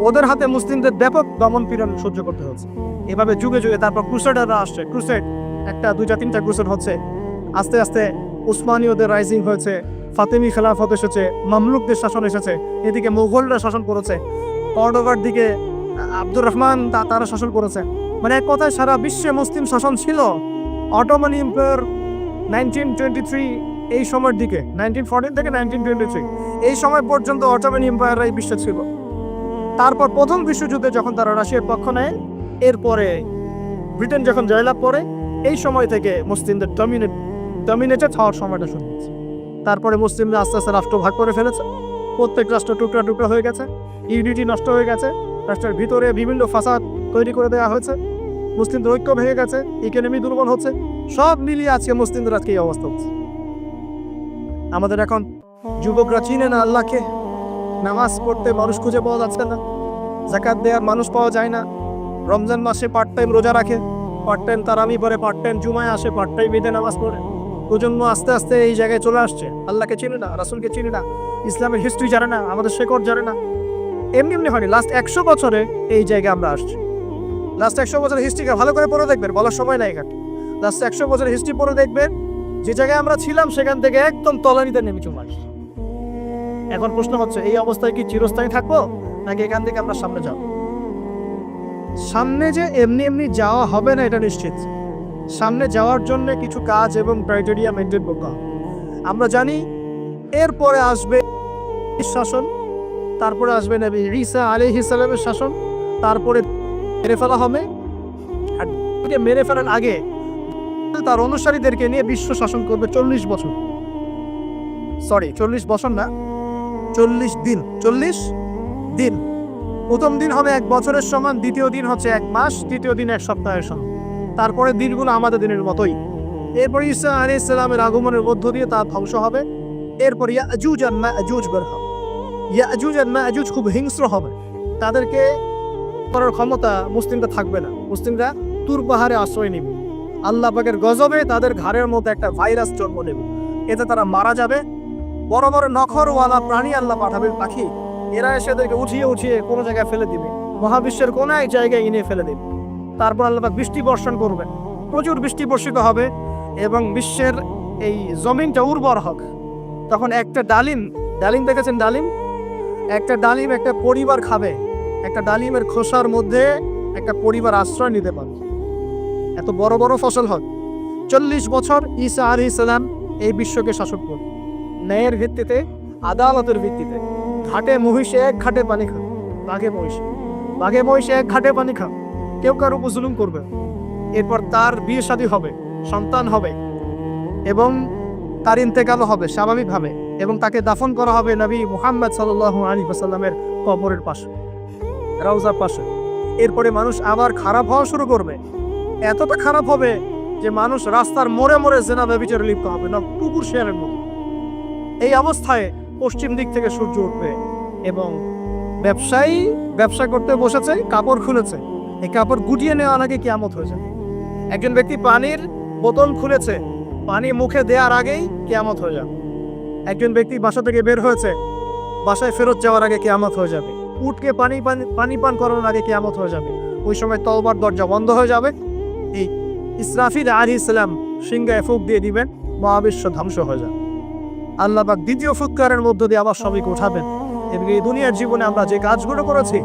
ওদের হাতে মুসলিমদের ব্যাপক দমন পীড়ন সহ্য করতে হচ্ছে। এভাবে যুগে যুগে তারপর ক্রুসেডাররা আসছে। ক্রুসেড, 1, 2, 3টা ক্রুসেড হচ্ছে। আস্তে আস্তে উসমানীয়দের রাইজিং হয়েছে, ফাতেমি খেলাফত এসেছে, মামলুকদের শাসন এসেছে, এদিকে মুঘলরা শাসন করেছে, কর্ডোভার দিকে আব্দুর রহমান তারা শাসন করেছে। মানে এক কথায় সারা বিশ্বে মুসলিম শাসন ছিল। অটোমান এম্পায়ার 1923 এই সময়ের দিকে, 1914 থেকে 1923 এই সময় পর্যন্ত অটোমান এম্পায়াররাই বিশ্বে ছিল। তারপর প্রথম বিশ্বযুদ্ধে যখন তারা রাশিয়ার পক্ষ নেয়, এরপরে ব্রিটেন যখন জয়লাভ করে, এই সময় থেকে মুসলিমদের ডমিনেটেড হওয়ার সময়টা শুরু হয়েছে। তারপরে মুসলিমরা আস্তে আস্তে রাষ্ট্র ভাগ করে ফেলেছে। প্রত্যেক রাষ্ট্র টুকরা টুকরা হয়ে গেছে, ইউনিটি নষ্ট হয়ে গেছে, রাষ্ট্রের ভিতরে বিভিন্ন ফাসাদ তৈরি করে দেওয়া হয়েছে, মুসলিমদের ঐক্য ভেঙে গেছে, ইকোনমি দুর্বল হচ্ছে। সব মিলিয়ে আজকে মুসলিমদের আজকে এই অবস্থা হচ্ছে। আমাদের এখন যুবকরা চিনে না আল্লাহকে, নামাজ পড়তে মানুষ খুঁজে পাওয়া যাচ্ছে না, যাকাত দেওয়ার মানুষ পাওয়া যায় না। রমজান মাসে পার্ট টাইম রোজা রাখে, পার্ট টাইম তারামি পড়ে, পার্ট টাইম জুমায় আসে, পার্ট টাইম ঈদে নামাজ পড়ে। প্রজন্ম আস্তে আস্তে এই জায়গায় চলে আসছে। আল্লাহকে চিনে না, রাসূলকে চিনে না, ইসলামের হিস্ট্রি জানে না, আমাদের শেকড় জানে না। এমনি এমনি হয়নি, লাস্ট 100 বছরে এই জায়গায় আমরা আসছি। লাস্ট 100 বছরের হিস্ট্রিকে ভালো করে পড়ে দেখবেন, বলার সময় নাই এখানে। লাস্ট 100 বছরের হিস্ট্রি পড়ে দেখবেন, যে জায়গায় আমরা ছিলাম সেখান থেকে একদম তলানিতে নেমে চলে আসছি। এখন প্রশ্ন হচ্ছে, এই অবস্থায় কি চিরস্থায়ী থাকবো, নাকি এখান থেকে আমরা সামনে যাব? সামনে যে এমনি এমনি যাওয়া হবে না এটা নিশ্চিত। সামনে যাওয়ার জন্য কিছু কাজ এবং ক্রাইটেরিয়া মেনটেন করতে হবে। আমরা জানি এরপরে আসবে শাসন, তারপরে আসবে নবী ঈসা আলাইহিস সালামের শাসন, তারপরে মেরে ফেলা হবে। আর মেরে ফেলার আগে তার অনুসারীদেরকে নিয়ে বিশ্ব শাসন করবে 40 বছর, 40 বছর না, 40 দিন। 40 দিন। প্রথম দিন হবে 1 বছরের সমান, দ্বিতীয় দিন হচ্ছে 1 মাস, তৃতীয় দিন 1 সপ্তাহের সমান। তারপরে দিনগুলো আমাদের দিনের মতোই। এরপর ঈসা আলাইহিস সালামের আগমনের মধ্য দিয়ে তা ধ্বংস হবে। এরপর ইয়াজুজ আর মাজুজ বের হবে। ইয়াজুজ আর মাজুজ খুব হিংস্র হবে, তাদেরকে করার ক্ষমতা মুসলিমরা থাকবে না। মুসলিমরা তুর পাহাড়ে আশ্রয় নেবে। আল্লাহ পাকের গজবে তাদের ঘাড়ের মধ্যে একটা ভাইরাস জন্ম নেবে, এতে তারা মারা যাবে। বড় বড় নখরওয়ালা প্রাণী আল্লাহ পাঠাবে, পাখি, এরা এসে এদেরকে উঠিয়ে উঠিয়ে কোনো জায়গায় ফেলে দিবে, মহাবিশ্বের কোনো এক জায়গায় এনে ফেলে দেবে। তারপর আল্লাহ পাক বৃষ্টি বর্ষণ করবেন, প্রচুর বৃষ্টি বর্ষিত হবে এবং বিশ্বের এই জমিনটা উর্বর হবে। তখন একটা ডালিম দেখেছেন? একটা ডালিম একটা পরিবার খাবে। একটা ডালিমের খোসার মধ্যে একটা পরিবার আশ্রয় নিতে পারবে, এত বড় বড় ফসল হয়। 40 বছর ঈসা আলাইহিস সালাম এই বিশ্বকে শাসন করবে ন্যায়ের ভিত্তিতে, আদালতের ভিত্তিতে। ঘাটে মহিষে 1 ঘাটে পানি খাবে, বাঘে মহিষে 1 ঘাটে পানি খাবে, কেউ কার উপর জুলুম করবে। এরপর তার বিয়ে শাদী হবে, সন্তান হবে এবং তার ইন্তেকাল হবে স্বাভাবিকভাবে, এবং তাকে দাফন করা হবে নবী মুহাম্মদ সাল্লাল্লাহু আলাইহি ওয়াসাল্লামের কবরের পাশে, রওজার পাশে। এরপরে মানুষ আবার খারাপ হওয়া শুরু করবে, এতটা খারাপ হবে যে মানুষ রাস্তার মোড়ে মোড়ে জেনা ব্যভিচারে লিপ্ত হবে না, কুকুর শেয়ারের মতো। এই অবস্থায় পশ্চিম দিক থেকে সূর্য উঠবে এবং ব্যবসায়ী ব্যবসা করতে বসেছে, কাপড় খুলেছে, এই কাপড় গুটিয়ে নেওয়ার আগে কিয়ামত হয়ে যাবে। একজন ব্যক্তি পানির বোতল খুলেছে, পানি মুখে দেওয়ার আগেই কিয়ামত হয়ে যাবে। একজন ব্যক্তি বাসা থেকে বের হয়েছে, বাসায় ফেরত যাওয়ার আগে কিয়ামত হয়ে যাবে। উটকে পানি পান করানোর আগে কিয়ামত হয়ে যাবে। ওই সময় তওবার দরজা বন্ধ হয়ে যাবে। এই ইসরাফিল আলাইহিস সালাম সিংহায় ফুঁক দিয়ে দিবেন, মহাবিশ্ব ধ্বংস হয়ে যাবে। আল্লাহ পাক দ্বিতীয় ফুৎকারের মধ্য দিয়ে আবার সবাইকে উঠাবেন এবং এই দুনিয়ার জীবনে আমরা যে কাজগুলো করেছি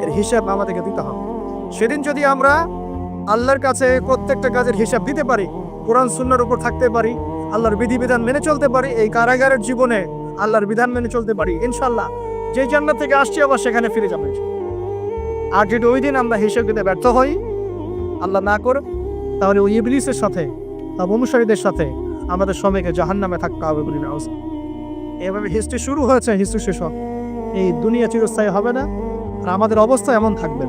এর হিসাব আমাদেরকে দিতে হবে। সেদিন যদি আমরা আল্লাহর কাছে প্রত্যেকটা কাজের হিসাব দিতে পারি, কোরআন সুন্নাহর উপর থাকতে পারি, আল্লাহর বিধিবিধান মেনে চলতে পারি, এই কারাগারের জীবনে আল্লাহর বিধান মেনে চলতে পারি, ইনশাআল্লাহ যে জান্নাত থেকে আসছি আবার সেখানে ফিরে যাবো। আর যদি ওই দিন আমরা হিসাব দিতে ব্যর্থ হই, আল্লাহ না করে, তাহলে ওই ইবলিসের সাথে, তার অনুসারীদের সাথে আমাদের সবাইকে জাহান্নামে থাকতে হবে বলে না। এভাবে হিস্ট্রি শুরু হয়েছে, হিস্ট্রি শেষ হবে। এই দুনিয়া চিরস্থায়ী হবে না, আর আমাদের অবস্থা এমন থাকবে।